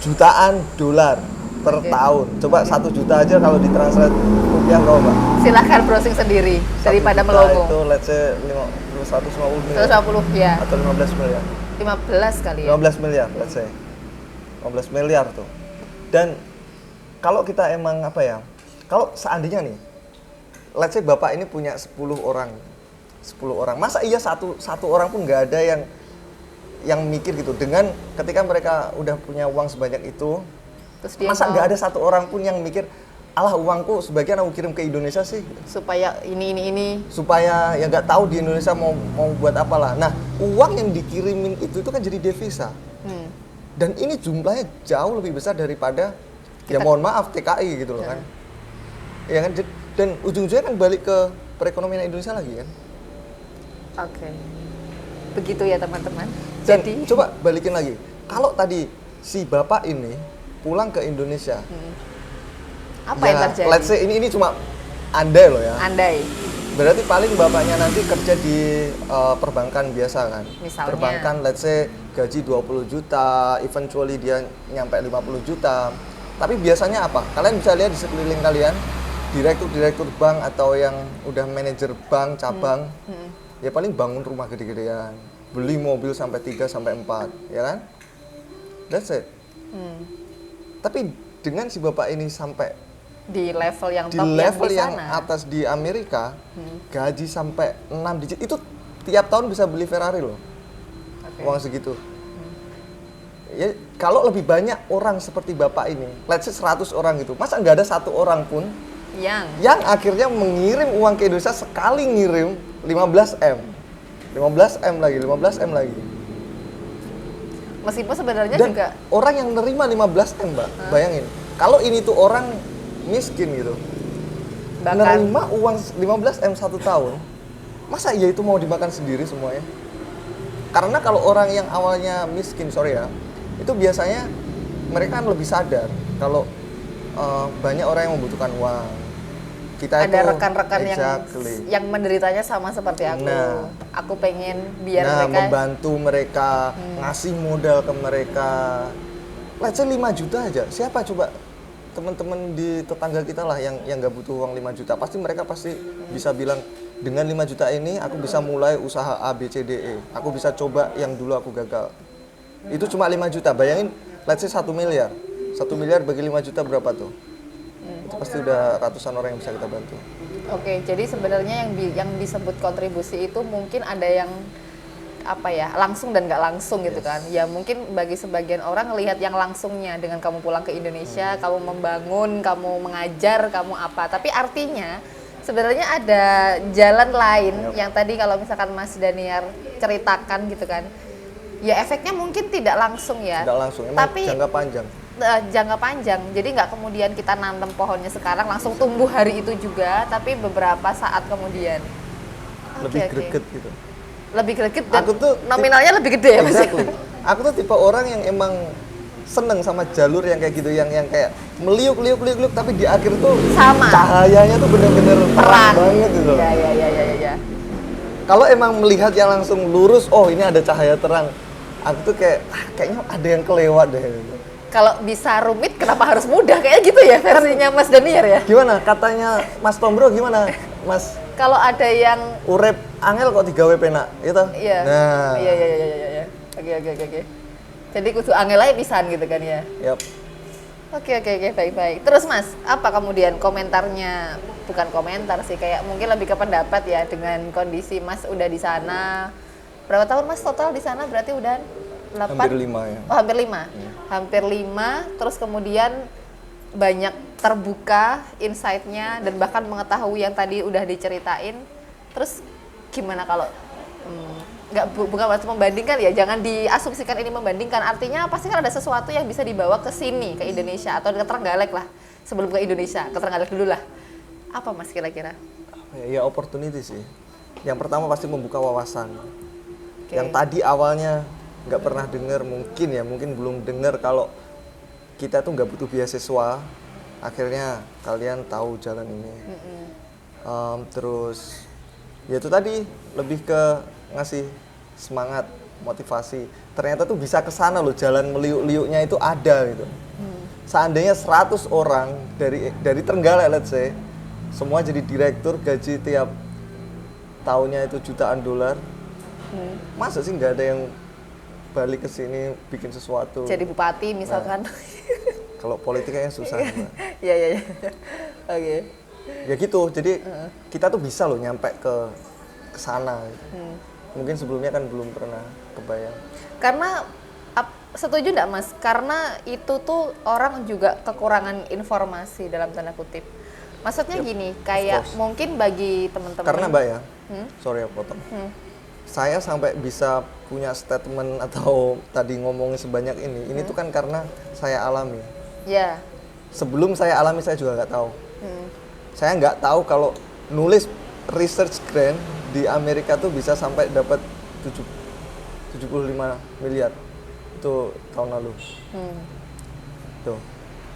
Jutaan dolar per Oke. tahun. Coba 1 juta aja kalau ditranslate rupiah berapa, Mbak? Silahkan browsing sendiri 1 daripada juta melongo. itu let's say 150 miliar 150 ya. atau 15 miliar. 15 kali ya. 15 miliar, let's say. 15 miliar tuh. Dan kalau kita emang apa ya? Kalau seandainya nih, let's say Bapak ini punya 10 orang. 10 orang. Masa iya satu orang pun nggak ada yang mikir gitu, dengan ketika mereka udah punya uang sebanyak itu, Terus dia masa mau nggak ada satu orang pun yang mikir, alah uangku sebagian aku kirim ke Indonesia sih, supaya ini. supaya ya nggak tahu di Indonesia mau buat apalah. Nah, uang yang dikirimin itu kan jadi devisa, dan ini jumlahnya jauh lebih besar daripada ya mohon maaf TKI gitu loh kan, ya kan, dan ujung-ujungnya kan balik ke perekonomian Indonesia lagi kan. Oke. Begitu ya teman-teman. Dan Jadi coba balikin lagi, kalau tadi si bapak ini pulang ke Indonesia, apa yang terjadi? let's say ini cuma andai loh ya, Andai berarti paling bapaknya nanti kerja di perbankan biasa kan. Misalnya. Perbankan let's say gaji 20 juta, eventually dia nyampe 50 juta. Tapi biasanya apa? Kalian bisa lihat di sekeliling kalian, direktur bank atau yang udah manajer bank cabang, ya paling bangun rumah gede-gedean, beli mobil sampai 3 sampai 4, ya kan? That's it. Tapi dengan si bapak ini sampai di level yang di top level yang yang di sana. atas di Amerika, gaji sampai 6 digit, itu tiap tahun bisa beli Ferrari loh. Oke. Uang segitu. Ya, kalau lebih banyak orang seperti bapak ini, let's say 100 orang gitu, masa nggak ada satu orang pun yang akhirnya mengirim uang ke Indonesia, sekali ngirim 15 M lagi. Meskipun sebenarnya Dan juga orang yang nerima 15 M, Mbak, bayangin. Kalau ini tuh orang miskin gitu, bahkan nerima uang 15 M 1 tahun, masa iya itu mau dimakan sendiri semuanya? Karena kalau orang yang awalnya miskin, itu biasanya mereka kan lebih sadar kalau banyak orang yang membutuhkan uang. Kita ada itu rekan-rekan yang menderitanya sama seperti aku. Nah. Aku pengen biar mereka membantu mereka, ngasih modal ke mereka. Let's say 5 juta aja. Siapa coba teman-teman di tetangga kita lah yang nggak butuh uang 5 juta. Pasti mereka bisa bilang, dengan 5 juta ini aku bisa mulai usaha A, B, C, D, E. Aku bisa coba yang dulu aku gagal. Itu cuma 5 juta. Bayangin let's say 1 miliar. 1 miliar bagi 5 juta berapa tuh? Itu pasti udah ratusan orang yang bisa kita bantu. Oke, jadi sebenarnya yang disebut kontribusi itu mungkin ada yang apa ya, langsung dan nggak langsung gitu kan. Ya mungkin bagi sebagian orang lihat yang langsungnya dengan kamu pulang ke Indonesia, kamu membangun, kamu mengajar, kamu apa. Tapi artinya sebenarnya ada jalan lain yang tadi kalau misalkan Mas Daniar ceritakan gitu kan. Ya efeknya mungkin tidak langsung ya. Tidak langsung, emang tapi jangka panjang. Jangka panjang, jadi nggak kemudian kita nanam pohonnya sekarang langsung tumbuh hari itu juga, tapi beberapa saat kemudian. Lebih Oke. greget gitu. Lebih greget dan Aku tuh nominalnya lebih gede ya Mas? Exactly. Aku tuh tipe orang yang emang seneng sama jalur yang kayak gitu, yang kayak meliuk tapi di akhir tuh Sama. cahayanya tuh bener-bener terang banget gitu. Ya. Kalau emang melihat yang langsung lurus, oh ini ada cahaya terang, aku tuh kayak kayaknya ada yang kelewat deh. Kalau bisa rumit, kenapa harus mudah? Kayak gitu ya versinya Mas Daniar ya? Gimana katanya Mas Tombro, gimana Mas? Kalau ada yang Urep angel kok digawe penak, gitu? Iya. Nah. Iya. Oke. Jadi kudu angel aja pisan gitu kan ya. Yap. Oke, baik. Terus Mas, apa kemudian komentarnya? Bukan komentar sih, kayak mungkin lebih ke pendapat ya dengan kondisi Mas udah di sana. Berapa tahun Mas total di sana? Berarti udah 8? Hampir 5 ya. Oh, hampir 5. Hampir 5, terus kemudian banyak terbuka insight-nya dan bahkan mengetahui yang tadi udah diceritain. Terus gimana kalau bukan waktu membandingkan ya, jangan diasumsikan ini membandingkan, artinya pasti kan ada sesuatu yang bisa dibawa ke sini, ke Indonesia atau ke Trenggalek lah, sebelum ke Indonesia, ke Trenggalek dulu lah. Apa Mas kira-kira? Ya opportunity sih. Yang pertama pasti membuka wawasan. Oke. Yang tadi awalnya nggak pernah dengar, mungkin belum dengar kalau kita tuh nggak butuh beasiswa. Akhirnya kalian tahu jalan ini. Terus ya itu tadi lebih ke ngasih semangat, motivasi. Ternyata tuh bisa ke sana loh, jalan meliuk-liuknya itu ada gitu. Seandainya 100 orang dari Trenggalek let's say, semua jadi direktur, gaji tiap tahunnya itu jutaan dolar. Masa sih nggak ada yang balik ke sini bikin sesuatu? Jadi bupati misalkan. Kalau politik kayaknya susah. Iya. Oke. Ya gitu, jadi kita tuh bisa loh nyampe ke sana. Mungkin sebelumnya kan belum pernah kebayang. Karena setuju enggak Mas? Karena itu tuh orang juga kekurangan informasi dalam tanda kutip. Maksudnya gini, kayak course. mungkin bagi teman-teman. Karena Mbak ya, sorry aku potong. Saya sampai bisa punya statement atau tadi ngomongin sebanyak ini tuh kan karena saya alami. Ya. Sebelum saya alami saya juga nggak tahu. Saya nggak tahu kalau nulis research grant di Amerika tuh bisa sampai dapat 75 miliar. Itu tahun lalu. Tuh.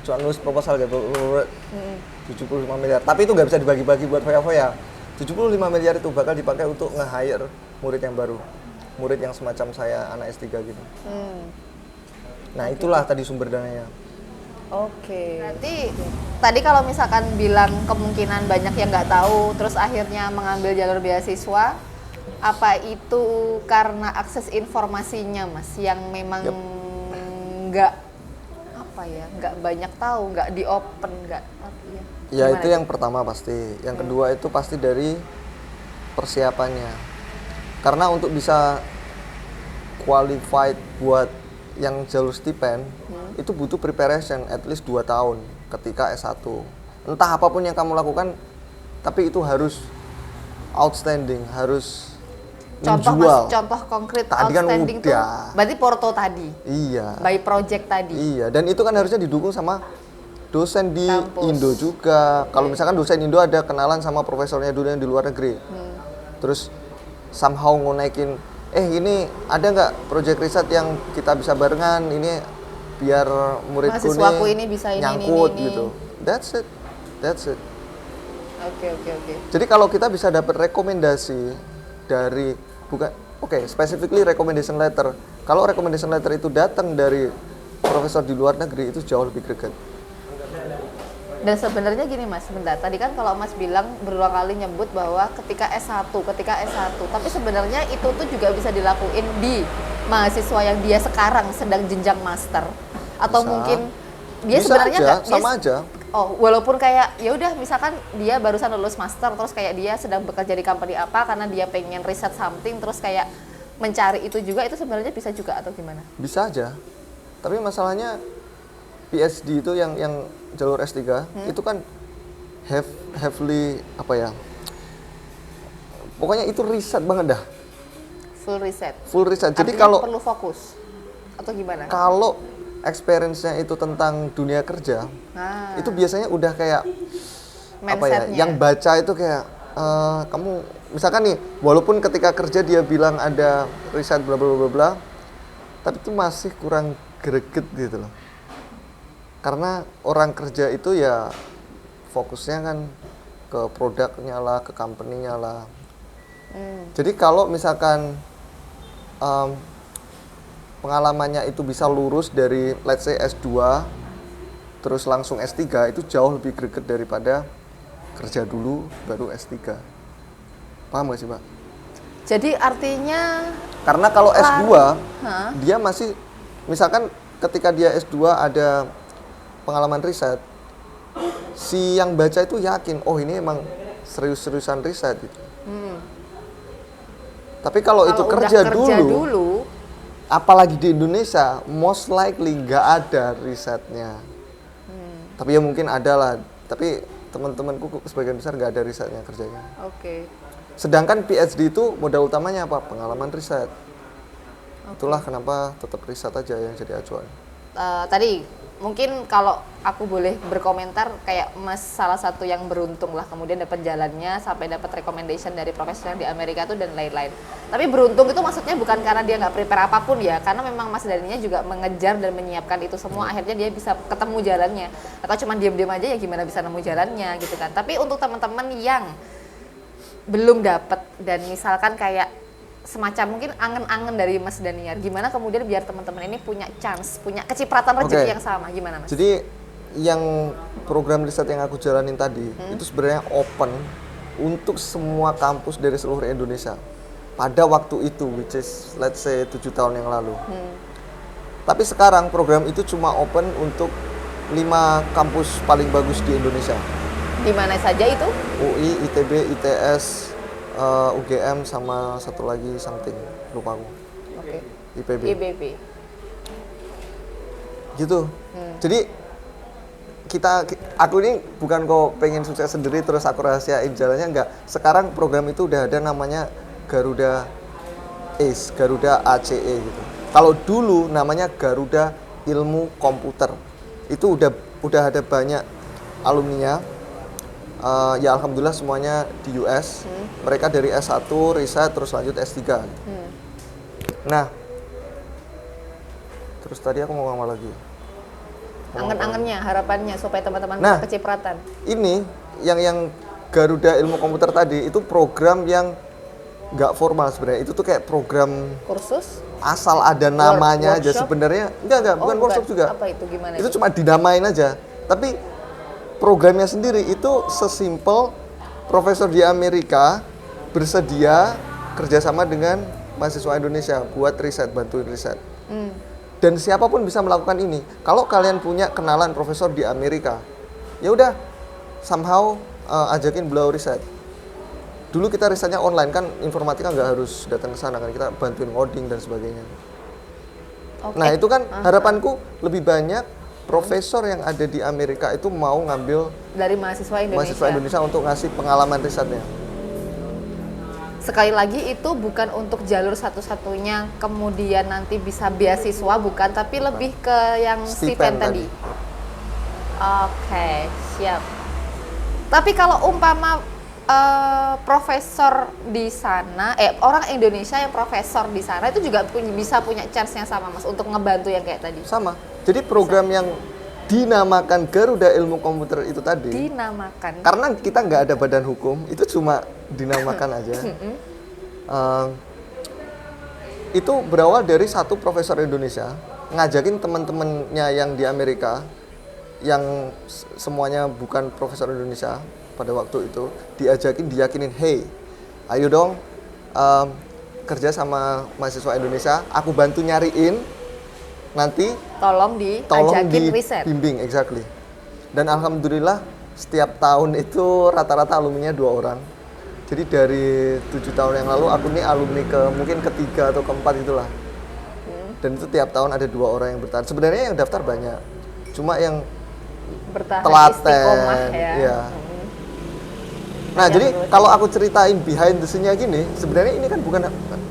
Cuma nulis proposal gitu. 75 miliar. Tapi itu nggak bisa dibagi-bagi buat foya-foya. 75 miliar itu bakal dipakai untuk nge-hire murid yang baru. Murid yang semacam saya, anak S3 gitu. Nah, itulah tadi sumber dananya. Oke. Berarti tadi kalau misalkan bilang kemungkinan banyak yang nggak tahu, terus akhirnya mengambil jalur beasiswa, apa itu karena akses informasinya, Mas, yang memang nggak nggak banyak tahu, nggak di open, nggak ya. Ya itu yang pertama pasti. Yang kedua itu pasti dari persiapannya. Karena untuk bisa qualified buat yang jalur stipend itu butuh preparation at least 2 tahun ketika S1. Entah apapun yang kamu lakukan, tapi itu harus outstanding, harus menjual. Contoh konkret tadi kan outstanding tuh udah. berarti porto tadi. Iya. By project tadi. Iya, dan itu kan harusnya didukung sama dosen di Kampus. Indo juga. Kalau misalkan dosen Indo ada kenalan sama profesornya dulu yang di luar negeri. Terus somehow ngonaikin, ini ada nggak project riset yang kita bisa barengan, ini biar muridku Mahasiswaku ini bisa ini, nyangkut ini. gitu. That's it. Oke. Jadi kalau kita bisa dapat rekomendasi dari specifically recommendation letter. Kalau recommendation letter itu datang dari profesor di luar negeri, itu jauh lebih greget. Dan sebenarnya gini Mas, sebentar. Tadi kan kalau Mas bilang berulang kali nyebut bahwa ketika S1, tapi sebenarnya itu tuh juga bisa dilakuin di mahasiswa yang dia sekarang sedang jenjang master Atau Bisa. mungkin dia Bisa sebenarnya aja, nggak sama aja. Oh, walaupun kayak ya udah misalkan dia barusan lulus master terus kayak dia sedang bekerja di company apa karena dia pengen riset something terus kayak mencari itu juga, itu sebenarnya bisa juga atau gimana? Bisa aja. Tapi masalahnya PhD itu yang jalur S3 itu kan heavily apa ya? Pokoknya itu riset banget dah. Full riset. Full riset. Jadi Artinya kalau perlu fokus atau gimana? kalau experience-nya itu tentang dunia kerja, Nah, itu biasanya udah kayak apa ya? mindsetnya. Yang baca itu kayak kamu misalkan nih, walaupun ketika kerja dia bilang ada riset bla bla bla bla, tapi itu masih kurang greget gitu loh. Karena orang kerja itu ya fokusnya kan ke produknya lah, ke company-nya lah. Jadi kalau misalkan pengalamannya itu bisa lurus dari let's say S2 terus langsung S3, itu jauh lebih greget daripada kerja dulu baru S3. Paham gak sih, Pak? Jadi artinya Karena kalau S2 Hah? dia masih misalkan ketika dia S2 ada pengalaman riset, si yang baca itu yakin, oh ini emang serius-seriusan riset gitu. Tapi kalau itu udah kerja dulu, dulu, apalagi di Indonesia, most likely nggak ada risetnya. Tapi ya mungkin ada lah. Tapi teman-temanku sebagian besar nggak ada risetnya kerjanya. oke. Sedangkan PhD itu modal utamanya apa? Pengalaman riset. Itulah kenapa tetap riset aja yang jadi acuan. Tadi mungkin kalau aku boleh berkomentar kayak Mas salah satu yang beruntung lah kemudian dapat jalannya sampai dapat recommendation dari profesor di Amerika tuh dan lain-lain. Tapi beruntung itu maksudnya bukan karena dia nggak prepare apapun ya, karena memang Mas Daninya juga mengejar dan menyiapkan itu semua, akhirnya dia bisa ketemu jalannya. Atau cuma diam-diam aja ya gimana bisa nemu jalannya gitu kan. Tapi untuk teman-teman yang belum dapat dan misalkan kayak semacam mungkin angen-angen dari Mas Daniar, gimana kemudian biar teman-teman ini punya chance, punya kecipratan rezeki Oke. yang sama, gimana Mas? Jadi yang program riset yang aku jalanin tadi itu sebenarnya open untuk semua kampus dari seluruh Indonesia pada waktu itu, which is let's say 7 tahun yang lalu. Tapi sekarang program itu cuma open untuk 5 kampus paling bagus di Indonesia. Di mana saja itu? UI, ITB, ITS, UGM sama satu lagi something, lupa aku. Oke. IPB. IBB. Gitu. Jadi aku ini bukan kok pengen sukses sendiri terus aku rahasiain jalannya, enggak. Sekarang program itu udah ada namanya Garuda ACE, Garuda ACE gitu. Kalau dulu namanya Garuda Ilmu Komputer. Itu udah ada banyak alumninya. Ya alhamdulillah semuanya di US. Mereka dari S1 riset terus lanjut S3. Nah, terus tadi aku mau ngomong lagi. Angen-angennya, harapannya supaya teman-teman Nah. punya kecipratan. Ini yang Garuda Ilmu Komputer tadi itu program yang nggak formal sebenarnya. Itu tuh kayak program Kursus? asal ada namanya aja workshop? sebenarnya. Enggak, bukan workshop juga. Apa itu gimana? Itu cuma dinamain aja. Tapi programnya sendiri itu sesimpel profesor di Amerika bersedia kerjasama dengan mahasiswa Indonesia buat riset, bantuin riset. Dan siapapun bisa melakukan ini. Kalau kalian punya kenalan profesor di Amerika, ya udah somehow ajakin beliau riset. Dulu kita risetnya online kan, informatika nggak harus datang ke sana kan, kita bantuin ngoding dan sebagainya. Oke. Nah itu kan harapanku lebih banyak profesor yang ada di Amerika itu mau ngambil Dari mahasiswa Indonesia. mahasiswa Indonesia untuk ngasih pengalaman risetnya. Sekali lagi itu bukan untuk jalur satu-satunya kemudian nanti bisa beasiswa, bukan, tapi lebih ke yang stipend tadi. Oke, siap. Tapi kalau umpama profesor di sana, orang Indonesia yang profesor di sana itu juga bisa punya chance yang sama Mas untuk ngebantu yang kayak tadi. Sama. Jadi program yang dinamakan Garuda Ilmu Komputer itu tadi, Dinamakan. karena kita nggak ada badan hukum, itu cuma dinamakan aja. Itu berawal dari satu profesor Indonesia ngajakin teman-temannya yang di Amerika, yang semuanya bukan profesor Indonesia pada waktu itu, diyakinin, hey, ayo dong kerja sama mahasiswa Indonesia, aku bantu nyariin, nanti tolong diajakin riset. Bimbing, exactly. Dan alhamdulillah setiap tahun itu rata-rata alumninya 2 orang. Jadi dari 7 tahun yang lalu aku nih alumni mungkin ketiga atau keempat itulah. Dan itu tiap tahun ada 2 orang yang bertahan. Sebenarnya yang daftar banyak, cuma yang Bertahan telaten. istiqomah ya. Iya. Nah, jadi kalau aku ceritain behind the scene-nya gini, sebenarnya ini kan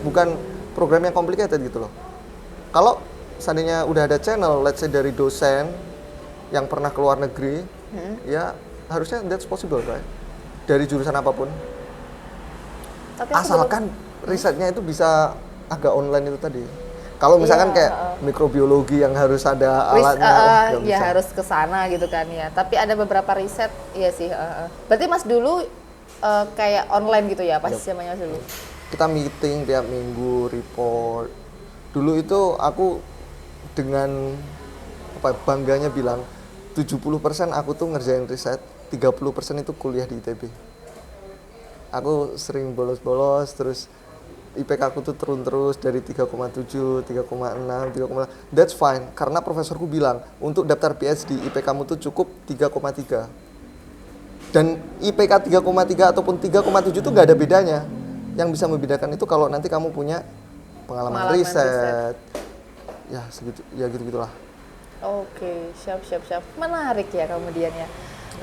bukan program yang complicated gitu loh. Kalau seandainya udah ada channel, let's say dari dosen yang pernah ke luar negeri, ya harusnya that's possible, right? Dari jurusan apapun. Tapi aku Asalkan risetnya itu bisa agak online itu tadi. Kalau misalkan kayak mikrobiologi yang harus ada alatnya, nggak ya bisa. harus ke sana gitu kan ya. Tapi ada beberapa riset, iya sih. Berarti Mas dulu kayak online gitu ya, pas zamannya dulu. Kita meeting tiap minggu, report. Dulu itu aku dengan bangganya bilang 70% aku tuh ngerjain riset, 30% itu kuliah di ITB. Aku sering bolos-bolos, terus IPK aku tuh turun terus dari 3,7, 3,6, 3,8. That's fine, karena profesorku bilang untuk daftar PhD IPK-mu tuh cukup 3,3. Dan IPK 3,3 ataupun 3,7 itu nggak ada bedanya. Yang bisa membedakan itu kalau nanti kamu punya pengalaman riset. Ya segitu, ya gitu-gitulah. Oke, siap. Menarik ya kemudian ya.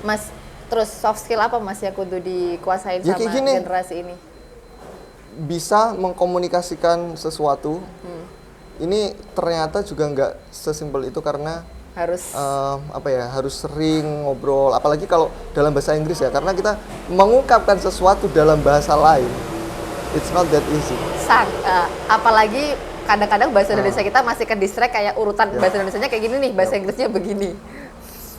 Mas, terus soft skill apa Mas yang kudu dikuasain Ya, sama kayak gini. generasi ini? Bisa mengkomunikasikan sesuatu. Ini ternyata juga nggak sesimpel itu karena Harus harus sering ngobrol, apalagi kalau dalam bahasa Inggris ya, karena kita mengungkapkan sesuatu dalam bahasa lain, it's not that easy. apalagi kadang-kadang bahasa Indonesia kita masih ke distract kayak urutan bahasa Indonesianya kayak gini nih, bahasa Inggrisnya begini.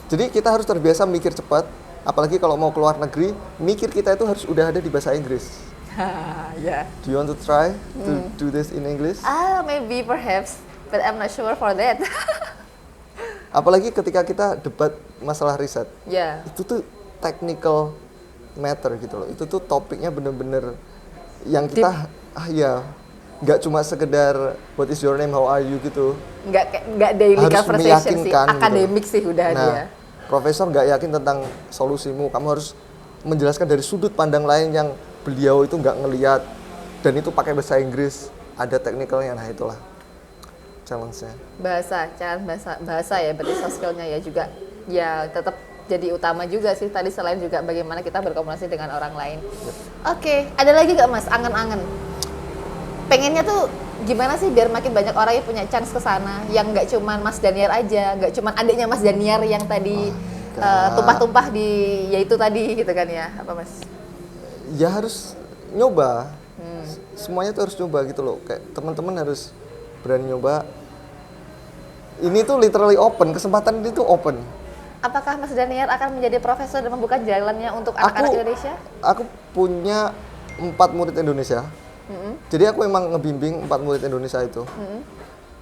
Jadi kita harus terbiasa mikir cepat, apalagi kalau mau keluar negeri, mikir kita itu harus udah ada di bahasa Inggris. Ya. Do you want to try to do this in English? Maybe perhaps, but I'm not sure for that. Apalagi ketika kita debat masalah riset, Ya. itu tuh technical matter gitu loh. Itu tuh topiknya bener-bener yang kita nggak cuma sekedar what is your name, how are you gitu. Nggak daily Harus conversation sih, meyakinkan akademik gitu. sih udah Nah, dia. profesor nggak yakin tentang solusimu, kamu harus menjelaskan dari sudut pandang lain yang beliau itu nggak ngelihat, dan itu pakai bahasa Inggris, ada technicalnya. Nah itulah challenge-nya. Bahasa ya, berarti soft skill-nya ya juga ya tetap jadi utama juga sih tadi, selain juga bagaimana kita berkomunikasi dengan orang lain. Oke, ada lagi gak Mas angen-angen? Pengennya tuh gimana sih biar makin banyak orang yang punya chance ke sana, yang nggak cuman Mas Daniar aja, nggak cuman adiknya Mas Daniar yang tadi tumpah-tumpah di yaitu tadi gitu kan ya, apa Mas? Ya harus nyoba. Semuanya tuh harus nyoba gitu loh. Kayak teman-teman harus berani nyoba. Ini tuh literally open, kesempatan ini tuh open. Apakah Mas Daniar akan menjadi profesor dan membuka jalannya untuk anak-anak Indonesia? Aku punya 4 murid Indonesia. Jadi aku emang ngebimbing 4 murid Indonesia itu.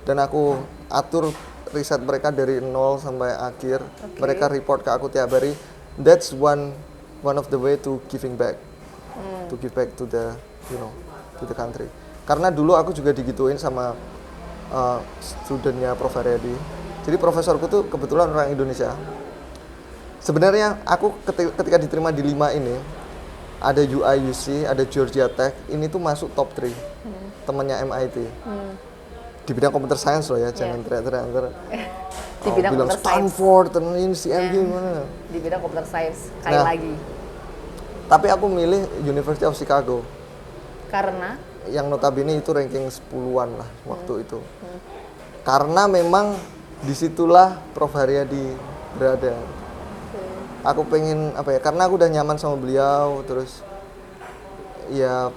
Dan aku atur riset mereka dari nol sampai akhir. Mereka report ke aku tiap hari. That's one of the way to giving back. To give back to the to the country. Karena dulu aku juga digituin sama studentnya Prof. Haryadi. Jadi profesorku tuh kebetulan orang Indonesia. Sebenarnya aku ketika diterima di 5 ini, ada UIUC, ada Georgia Tech, ini tuh masuk top 3 temannya MIT. Di bidang computer science loh ya, jangan teriak-teriak ntar. Di bidang bilang computer science. Stanford, ini CMU gimana. Di bidang computer science, sekali lagi. Tapi aku milih University of Chicago. Karena? Yang notabene itu ranking 10-an lah waktu itu. Karena memang disitulah Prof. Haryadi berada. Aku pengen karena aku udah nyaman sama beliau, terus ya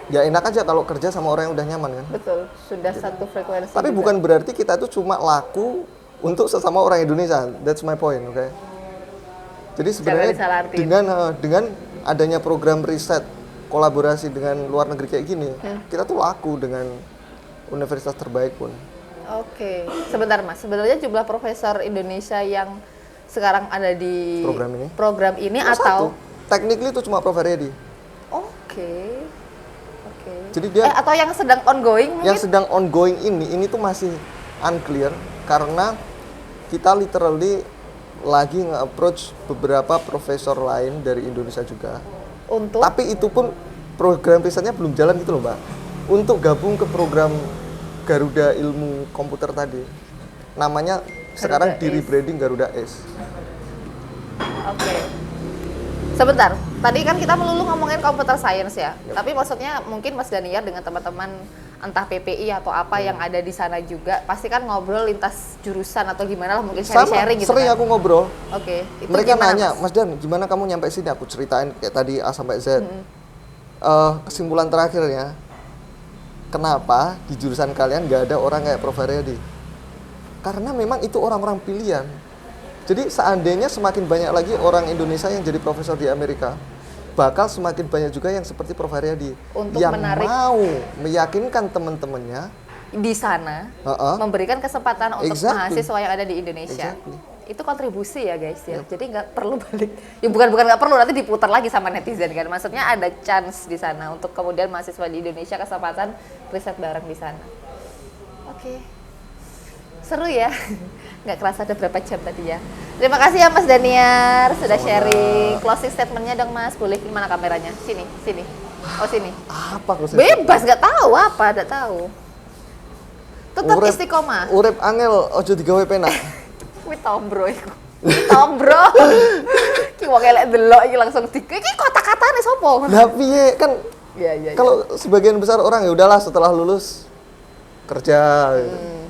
enak aja kalau kerja sama orang yang udah nyaman kan. Betul, sudah satu frekuensi. Tapi juga. bukan berarti kita tuh cuma laku untuk sesama orang Indonesia. That's my point, oke? Jadi sebenarnya dengan adanya program riset kolaborasi dengan luar negeri kayak gini, kita tuh laku dengan universitas terbaik pun. Oke, sebentar Mas. Sebenarnya jumlah profesor Indonesia yang sekarang ada di program ini cuma atau technically itu cuma Prof. Haryadi. Oke. Jadi dia atau yang sedang ongoing mungkin? Yang sedang ongoing ini tuh masih unclear karena kita literally lagi nge-approach beberapa profesor lain dari Indonesia juga. Untuk Tapi itu pun program risetnya belum jalan gitu loh Mbak. Untuk gabung ke program Garuda Ilmu Komputer tadi. Namanya sekarang di rebranding Garuda S. Oke. Sebentar, tadi kan kita melulu ngomongin computer science ya. Tapi maksudnya mungkin Mas Daniar dengan teman-teman entah PPI atau apa yang ada di sana juga pasti kan ngobrol lintas jurusan atau gimana lah, mungkin sharing-sharing gitu Sering kan. aku ngobrol. Oke, itu Mereka gimana, nanya, Mas? Mas Dan, gimana kamu nyampe sini? Aku ceritain kayak tadi A sampai Z. Kesimpulan terakhirnya, kenapa di jurusan kalian nggak ada orang kayak Prof. Haryadi? Karena memang itu orang-orang pilihan. Jadi seandainya semakin banyak lagi orang Indonesia yang jadi profesor di Amerika, bakal semakin banyak juga yang seperti Prof. Haryadi Untuk yang menarik mau meyakinkan teman-temannya di sana memberikan kesempatan untuk mahasiswa yang ada di Indonesia. Itu kontribusi ya guys ya. Jadi nggak perlu balik. Ya bukan nggak perlu, nanti diputar lagi sama netizen kan. Maksudnya ada chance di sana untuk kemudian mahasiswa di Indonesia kesempatan riset bareng di sana. Oke. Seru ya. Nggak kerasa ada berapa jam tadi ya. Terima kasih ya Mas Daniar sudah sharing. Closing statementnya dong Mas. Boleh mana kameranya? Sini, sini. Oh sini. Apa aku Bebas, nggak tahu apa, nggak tahu. Tetap istiqomah. Urip angel ojo digawe penak. Kuwi tombro iku. Tombro. Ki wong elek delok iki langsung iki kata-katane sapa? Lah piye kan Iya. kalau sebagian besar orang ya udahlah setelah lulus kerja.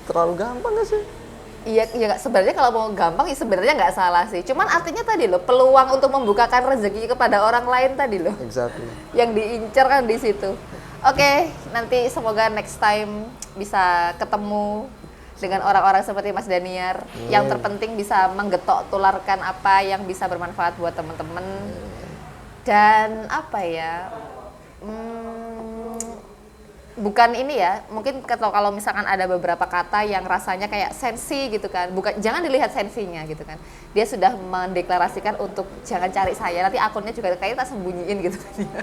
Terlalu gampang gak sih? Iya, nggak, sebenarnya kalau mau gampang ya sebenarnya nggak salah sih. Cuman artinya tadi loh, peluang untuk membukakan rezeki kepada orang lain tadi loh. Exactly. Yang diincar kan di situ. Oke, nanti semoga next time bisa ketemu dengan orang-orang seperti Mas Daniar. Yang terpenting bisa menggetok tularkan apa yang bisa bermanfaat buat teman-teman. Dan apa ya? Bukan ini ya, mungkin kalau misalkan ada beberapa kata yang rasanya kayak sensi gitu kan, bukan, jangan dilihat sensinya gitu kan. Dia sudah mendeklarasikan untuk jangan cari saya, nanti akunnya juga kayaknya tak sembunyiin gitu kan dia.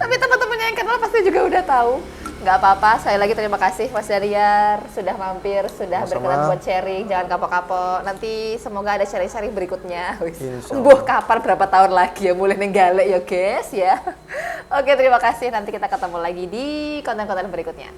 Tapi teman-temannya yang kenal pasti juga udah tahu. Nggak apa-apa, sekali lagi terima kasih Mas Daniar sudah mampir, sudah berkenan buat sharing, jangan kapok-kapok. Nanti semoga ada sharing-sharing berikutnya. Embuh kapan berapa tahun lagi ya mulai nenggalek ya guys ya. Oke, terima kasih, nanti kita ketemu lagi di konten-konten berikutnya.